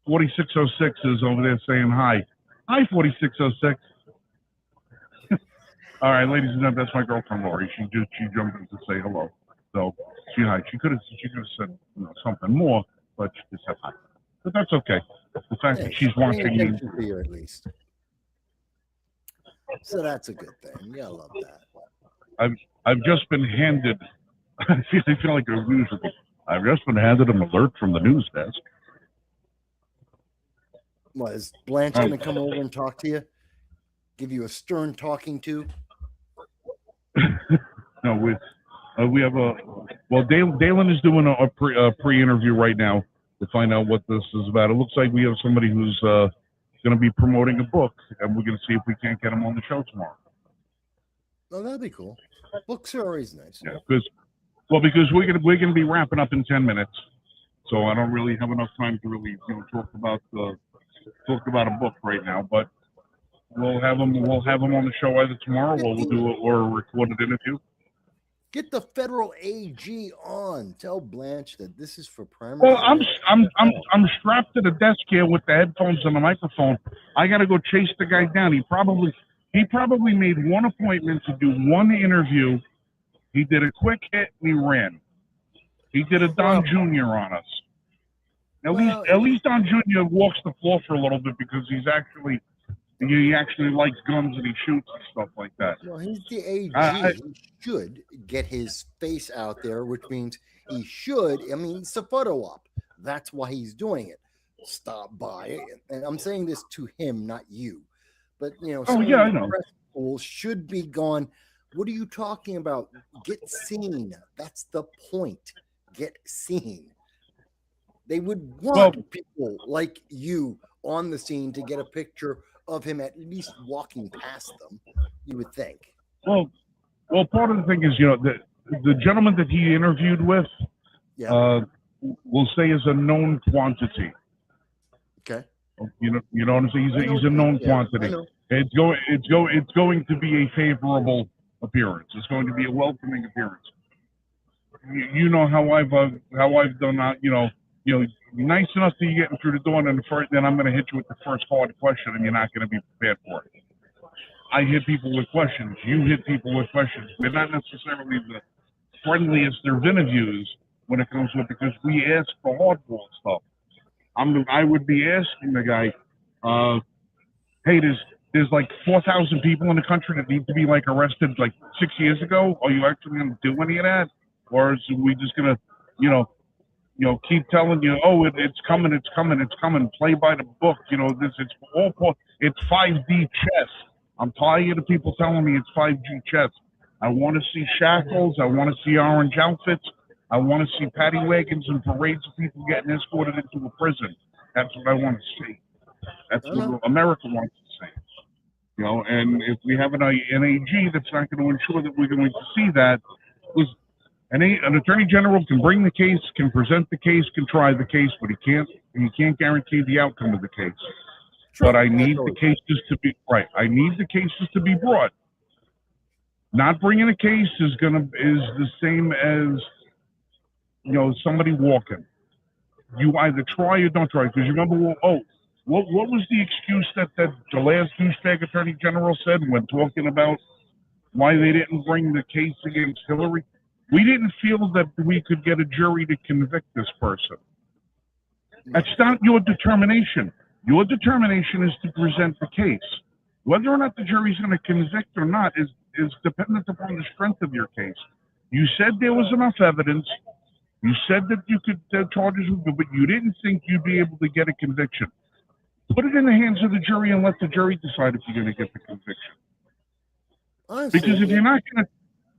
4606 is over there saying hi. Hi, 4606. All right, ladies and gentlemen, that's my girlfriend Lori. She jumped in to say hello. So she could have said something more, but she just said hi. But that's okay. The fact that she's watching me for you at least. So that's a good thing. Yeah, I love that. I've just been handed. I feel like a news report. I've just been handed an alert from the news desk. What, is Blanche going to come over and talk to you? Give you a stern talking to? No, we have Dalen is doing a pre-interview right now to find out what this is about. It looks like we have somebody who's going to be promoting a book, and we're going to see if we can't get him on the show tomorrow. Oh, that'd be cool. Books are always nice. Yeah, because we're going to be wrapping up in 10 minutes, so I don't really have enough time to really talk about a book right now. But we'll have him on the show either tomorrow, or we'll do it or a recorded interview. Get the federal AG on. Tell Blanche that this is for primary. Well, I'm strapped to the desk here with the headphones and the microphone. I got to go chase the guy down. He probably made one appointment to do one interview. He did a quick hit and he ran. He did a Don Jr. on us. At least Don Jr. walks the floor for a little bit because he actually likes guns and he shoots and stuff like that. Well, he's the AG. He should get his face out there, which means he should. I mean, it's a photo op. That's why he's doing it. Stop by, and I'm saying this to him, not you. But I know. Press pool should be gone. What are you talking about? Get seen. That's the point. Get seen. They would want people like you on the scene to get a picture of him at least walking past them, you would think. Well, part of the thing is, the gentleman that he interviewed with, we'll say is a known quantity. Okay. You know what I'm saying? He's a known quantity. It's going to be a favorable appearance. It's going to be a welcoming appearance. You know how I've done that. Nice enough that you're getting through the door, and then I'm going to hit you with the first hard question, and you're not going to be prepared for it. I hit people with questions. You hit people with questions. We're not necessarily the friendliest of interviews when it comes to it because we ask for hardball stuff. I would be asking the guy, hey, there's like 4,000 people in the country that need to be like arrested like 6 years ago. Are you actually going to do any of that, or is we just going to, keep telling you, it's coming, play by the book. It's 5D chess. I'm tired of people telling me it's 5G chess. I want to see shackles. I want to see orange outfits. I want to see paddy wagons and parades of people getting escorted into a prison. That's what I want to see. That's what America wants to see. And if we have an AG that's not going to ensure that we're going to see that, an attorney general can bring the case, can present the case, can try the case, but he can't guarantee the outcome of the case. Sure, but I need the cases to be right. I need the cases to be brought. Not bringing a case is the same as somebody walking. You either try or don't try. Because you remember, what was the excuse that the last douchebag attorney general said when talking about why they didn't bring the case against Hillary? We didn't feel that we could get a jury to convict this person. That's not your determination. Your determination is to present the case. Whether or not the jury's going to convict or not is dependent upon the strength of your case. You said there was enough evidence. You said that you could charges would go, but you didn't think you'd be able to get a conviction. Put it in the hands of the jury and let the jury decide if you're going to get the conviction. Honestly, because if you're not going to,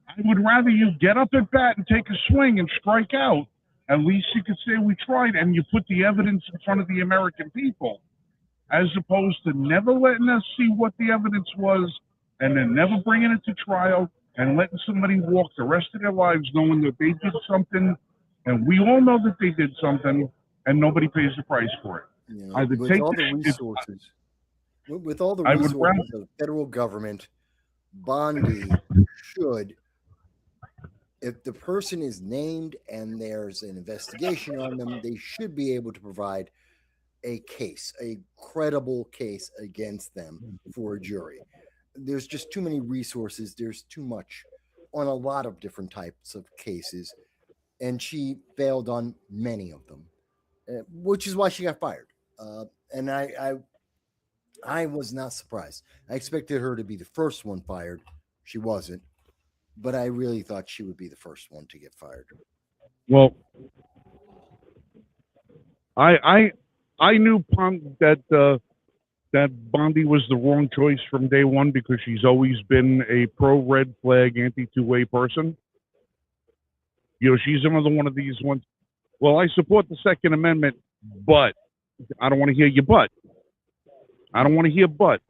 I would rather you get up at bat and take a swing and strike out. At least you could say we tried, and you put the evidence in front of the American people, as opposed to never letting us see what the evidence was and then never bringing it to trial and letting somebody walk the rest of their lives knowing that they did something, and we all know that they did something, and nobody pays the price for it. With all the resources of the federal government, Bondi should, if the person is named and there's an investigation on them, they should be able to provide a case, a credible case against them for a jury. There's just too many resources. There's too much on a lot of different types of cases, and she failed on many of them, which is why she got fired. And I was not surprised. I expected her to be the first one fired. She wasn't, but I really thought she would be the first one to get fired. Well, I knew that Bondi was the wrong choice from day one because she's always been a pro-red flag, anti-two-way person. She's another one of these ones. Well, I support the Second Amendment, but I don't want to hear your but. I don't want to hear but.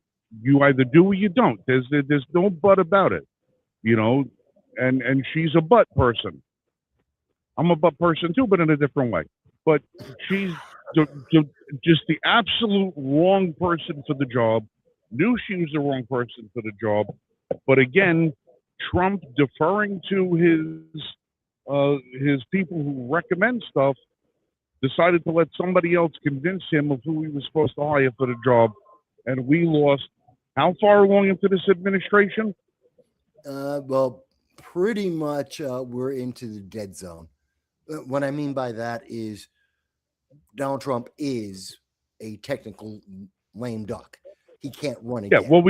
You either do or you don't. There's no but about it, and she's a but person. I'm a but person too, but in a different way. But she's just the absolute wrong person for the job. knew she was the wrong person for the job. But again, Trump deferring to his people who recommend stuff, decided to let somebody else convince him of who he was supposed to hire for the job, and we lost. How far along into this administration? Well, pretty much we're into the dead zone. What I mean by that is Donald Trump is a technical lame duck. He can't run again. Yeah, well,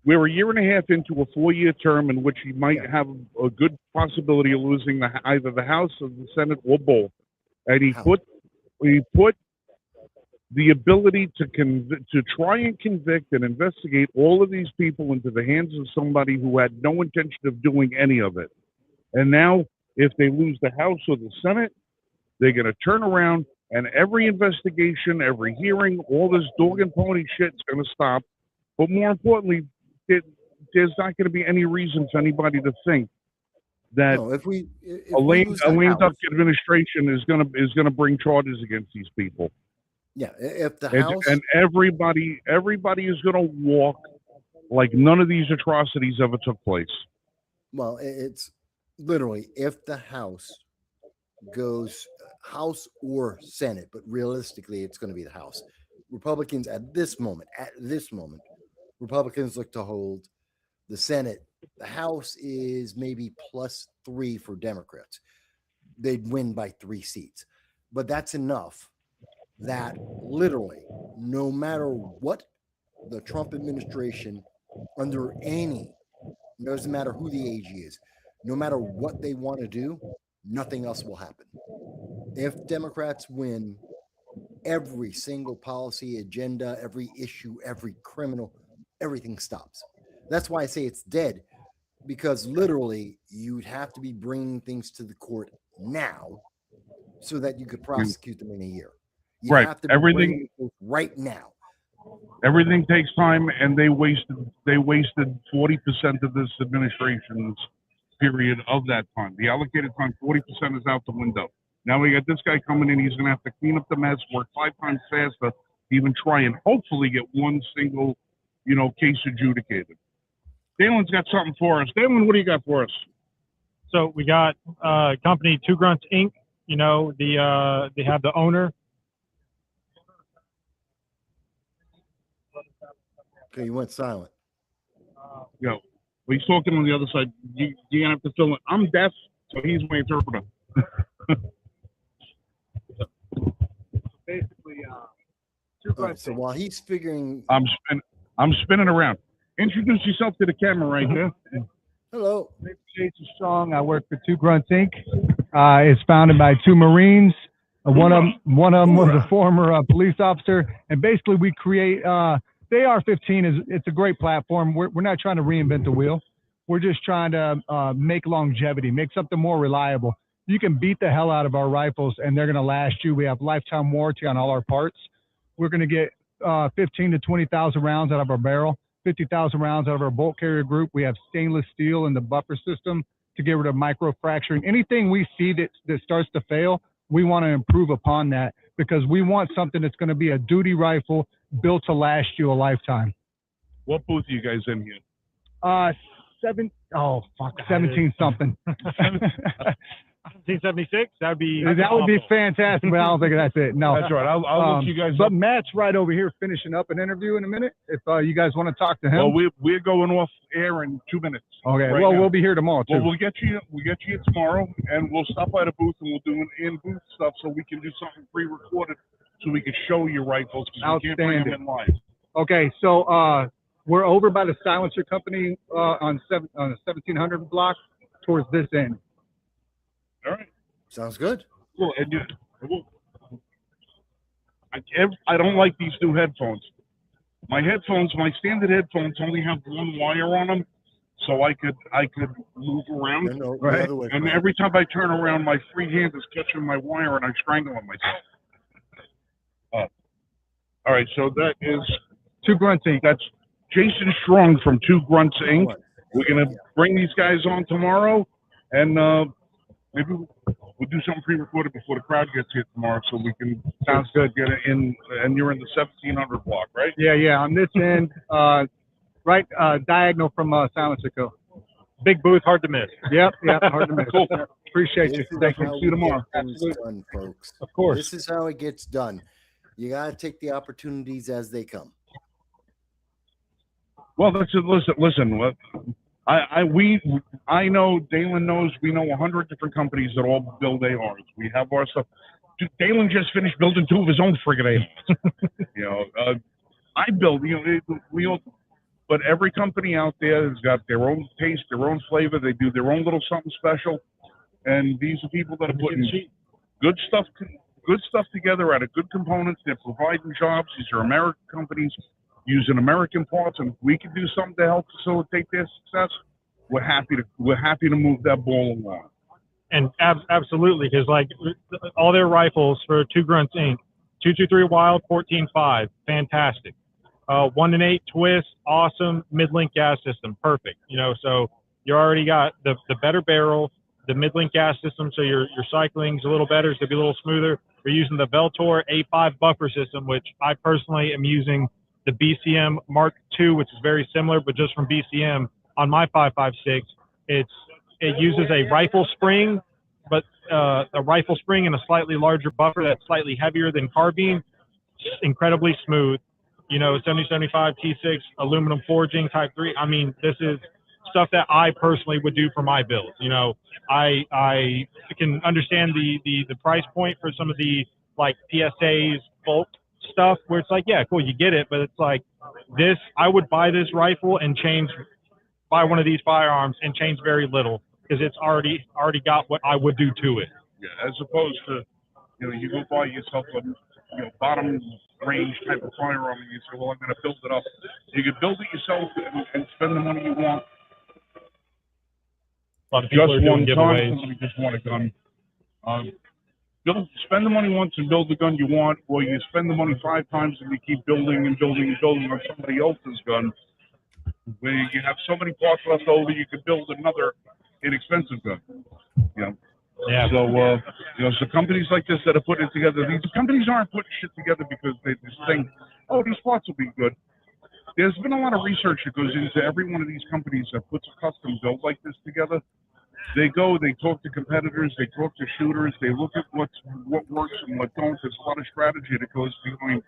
we're a year and a half into a 4-year term in which he might have a good possibility of losing either the House or the Senate or both. And he put the ability to try and convict and investigate all of these people into the hands of somebody who had no intention of doing any of it. And now, if they lose the House or the Senate, they're going to turn around and every investigation, every hearing, all this dog and pony shit is going to stop. But more importantly, there's not going to be any reason for anybody to think that a lame duck administration is going to bring charges against these people. Yeah, if the House and everybody is going to walk like none of these atrocities ever took place. Well, it's literally if the House goes House or Senate, but realistically, it's going to be the House. Republicans at this moment, Republicans look to hold the Senate. The House is maybe +3 for Democrats. They'd win by 3 seats, but that's enough that literally, no matter what the Trump administration, under any, doesn't matter who the AG is, no matter what they want to do, nothing else will happen. If Democrats win, every single policy agenda, every issue, every criminal, everything stops. That's why I say it's dead, because literally you'd have to be bringing things to the court now so that you could prosecute them in a year. You have to be everything right now. Everything takes time, and they wasted 40% of this administration's period of that time. The allocated time, 40% is out the window. Now we got this guy coming in. He's going to have to clean up the mess, work 5 times faster, to even try and hopefully get one single, case adjudicated. Dalen's got something for us. Dalen, what do you got for us? So we got company Two Grunts Inc. They have the owner. Okay, you went silent. Well, he's talking on the other side. You're going to have to fill in. I'm deaf, so he's my interpreter. Basically, so while he's figuring... I'm spinning around. Introduce yourself to the camera right here. Hello. Jason Strong. I work for Two Grunts Inc. It's founded by 2 Marines. One of them was a former police officer, and basically we create. The AR-15 it's a great platform. We're not trying to reinvent the wheel. We're just trying to make longevity, make something more reliable. You can beat the hell out of our rifles, and they're going to last you. We have lifetime warranty on all our parts. We're going to get 15 to 20,000 rounds out of our barrel, 50,000 rounds out of our bolt carrier group. We have stainless steel in the buffer system to get rid of micro fracturing. Anything we see that starts to fail, we want to improve upon that, because we want something that's going to be a duty rifle built to last you a lifetime. What booth are you guys in here? 17 something. 1776. That would be fantastic, but I don't think that's it. No, that's right. I'll look you guys but up. Matt's right over here finishing up an interview in a minute. If you guys want to talk to him. Well, we're going off air in 2 minutes. Okay. Right well, now. We'll be here tomorrow too. Well, we'll get you tomorrow, and we'll stop by the booth and we'll do an in-booth stuff so we can do something pre-recorded so we can show you rifles, because we can't bring them in live. Okay, so we're over by the Silencer Company on the 1700 block towards this end. All right. Sounds good. Cool. And I don't like these new headphones. My standard headphones only have one wire on them, so I could move around. Right. And every time I turn around, my free hand is catching my wire, and I'm strangling myself. All right, so that is Two Grunts Inc. That's Jason Strong from Two Grunts Inc. We're gonna bring these guys on tomorrow, and maybe we'll do something pre-recorded before the crowd gets here tomorrow, so we can Sounds good. get it in. And you're in the 1700 block, right? Yeah. On this end, right diagonal from Silencer Co. Big booth, hard to miss. Yep. Hard to miss. Cool. Appreciate This you. is Thank how you. See you we tomorrow. get things done, folks. Of course. This is how it gets done. You got to take the opportunities as they come. Well, that's it. Listen. I know Dalen knows. We know 100 different companies that all build ARs. We have our stuff. Dude, Dalen just finished building 2 of his own friggin' ARs. I build. We all. But every company out there has got their own taste, their own flavor. They do their own little something special. And these are people that are putting good stuff together out of good components. They're providing jobs. These are American companies using American parts, and if we can do something to help facilitate their success, we're happy to move that ball along. And absolutely, because like all their rifles for Two Grunts Inc. 223 Wild, 14.5, fantastic. 1-8 twist, awesome. Mid-link gas system, perfect. So you already got the better barrel, the mid-link gas system, so your cycling's a little better, so it'll be a little smoother. We're using the Veltor A5 buffer system, which I personally am using the BCM Mark II, which is very similar, but just from BCM on my 5.56. It uses a rifle spring, but a rifle spring and a slightly larger buffer that's slightly heavier than carbine. Incredibly smooth. 7075 T6 aluminum forging type 3. I mean, this is stuff that I personally would do for my build. I can understand the price point for some of the like PSA's bulk stuff where it's like, yeah, cool, you get it, but it's like this. I would buy this rifle and buy one of these firearms and change very little because it's already got what I would do to it. Yeah, as opposed to you go buy yourself a bottom range type of firearm and you say, well, I'm going to build it up. You can build it yourself and spend the money you want. A lot of people Just are doing one giveaways. time, somebody just want a gun. Spend the money once and build the gun you want, or you spend the money 5 times and you keep building and building and building on somebody else's gun. Where you have so many parts left over, you could build another inexpensive gun. Yeah. So companies like this that are putting it together, these companies aren't putting shit together because they just think, oh, these parts will be good. There's been a lot of research that goes into every one of these companies that puts a custom build like this together. They talk to competitors, they talk to shooters, they look at what works and what don't. There's a lot of strategy that goes behind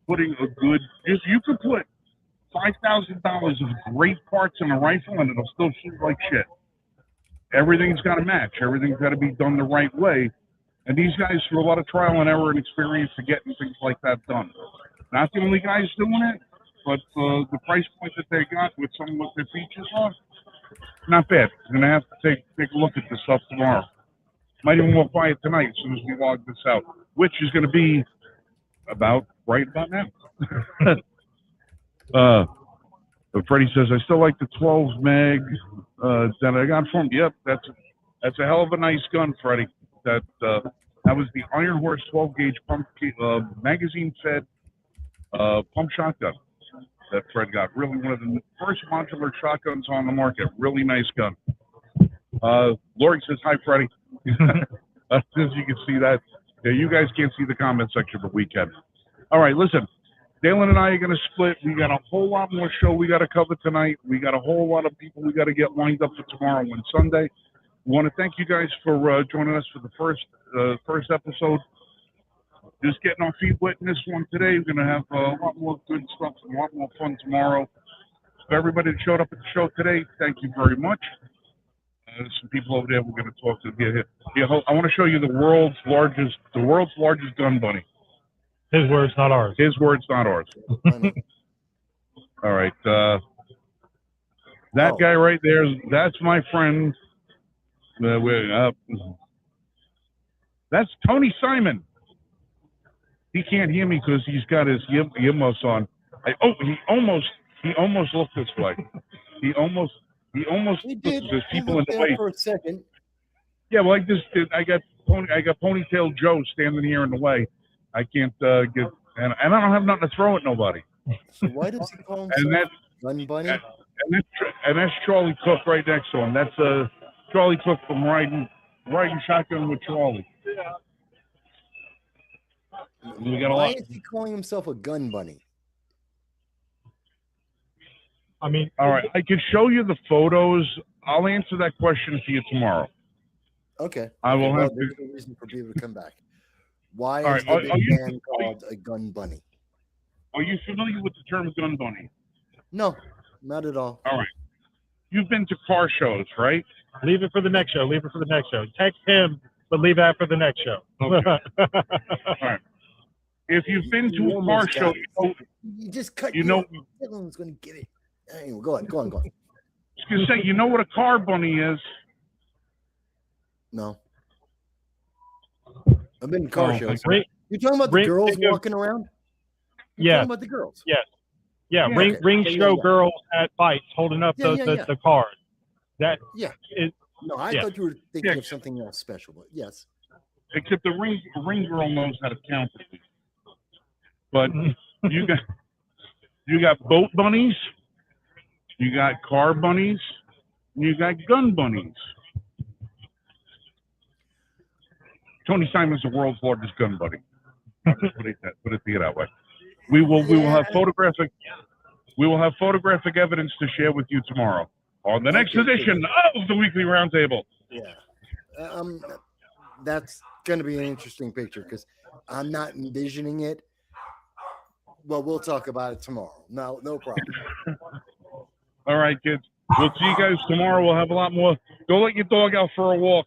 putting a good. If you could put $5,000 of great parts in a rifle and it'll still shoot like shit. Everything's got to match. Everything's got to be done the right way. And these guys, through a lot of trial and error and experience, to getting things like that done. Not the only guys doing it, but the price point that they got with some of what their features are, not bad. I'm gonna have to take a look at this stuff tomorrow. Might even walk by it tonight as soon as we log this out, which is going to be right about now. But Freddie says, I still like the 12 mag that I got from him. Yep, that's a hell of a nice gun, Freddie. That was the Iron Horse 12 gauge pump magazine fed pump shotgun that Fred got. Really one of the first modular shotguns on the market. Really nice gun. Lori says, hi, Freddie. As you can see that. Yeah, you guys can't see the comment section, but we can. All right, listen. Dalen and I are going to split. We got a whole lot more show we got to cover tonight. We got a whole lot of people we got to get lined up for tomorrow and Sunday. We want to thank you guys for joining us for the first episode. Just getting our feet wet in this one today. We're going to have a lot more good stuff and a lot more fun tomorrow. For everybody that showed up at the show today, thank you very much. There's some people over there we're going to talk to. Here. I want to show you the world's largest gun bunny. His words, not ours. His words, not ours. All right. That guy right there, that's my friend. That's Tony Simon. He can't hear me because he's got his earmuffs on. He almost looked this way. He almost did. There's people in the way for a second. Yeah, well, I got Ponytail Joe standing here in the way. I can't get, and I don't have nothing to throw at nobody. So why does he call and himself Gun Bunny? And that's Charlie Cook right next to him. That's Charlie Cook from riding riding shotgun with Charlie. We got a Why lot. is he calling himself a gun bunny? I mean, All right, I can show you the photos. I'll answer that question for you tomorrow. Okay. I will well, have to. there's a reason for people to come back. Why All is right, the are big you- man called a gun bunny? Are you familiar with the term gun bunny? No, not at all. All right. You've been to car shows, right? leave it for the next show. Leave it for the next show. Text him, but leave that for the next show. Okay. All right. If you've been to a car show, You just cut. you know. Dylan's going to get it. Anyway, go on. I was going to say, you know what a car bunny is? No. I've been to car Oh, shows. Ring, You're talking about the ring- girls think of- walking around? You're Yeah. talking about the girls. yeah, Yeah, ring okay. ring Yeah, show yeah. girls at fights holding up Yeah, the card. That Yeah. is No, I Yeah. thought you were thinking Yeah. of something else special, but yes. Except the ring girl knows how to count it. But you got boat bunnies, you got car bunnies, and you got gun bunnies. Tony Simon's the world's largest gun bunny. I'll just put it that way. We will have photographic evidence to share with you tomorrow on the next Okay, edition of the Weekly Roundtable. Yeah. That's going to be an interesting picture because I'm not envisioning it. Well, we'll talk about it tomorrow. No problem. All right, kids. We'll see you guys tomorrow. We'll have a lot more. Go let your dog out for a walk.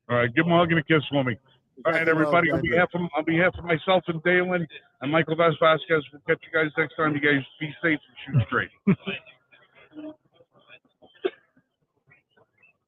All right, give him a hug and a kiss for me. All right, everybody. On behalf of myself and Dalen and Michael Vasquez, we'll catch you guys next time. You guys be safe and shoot straight.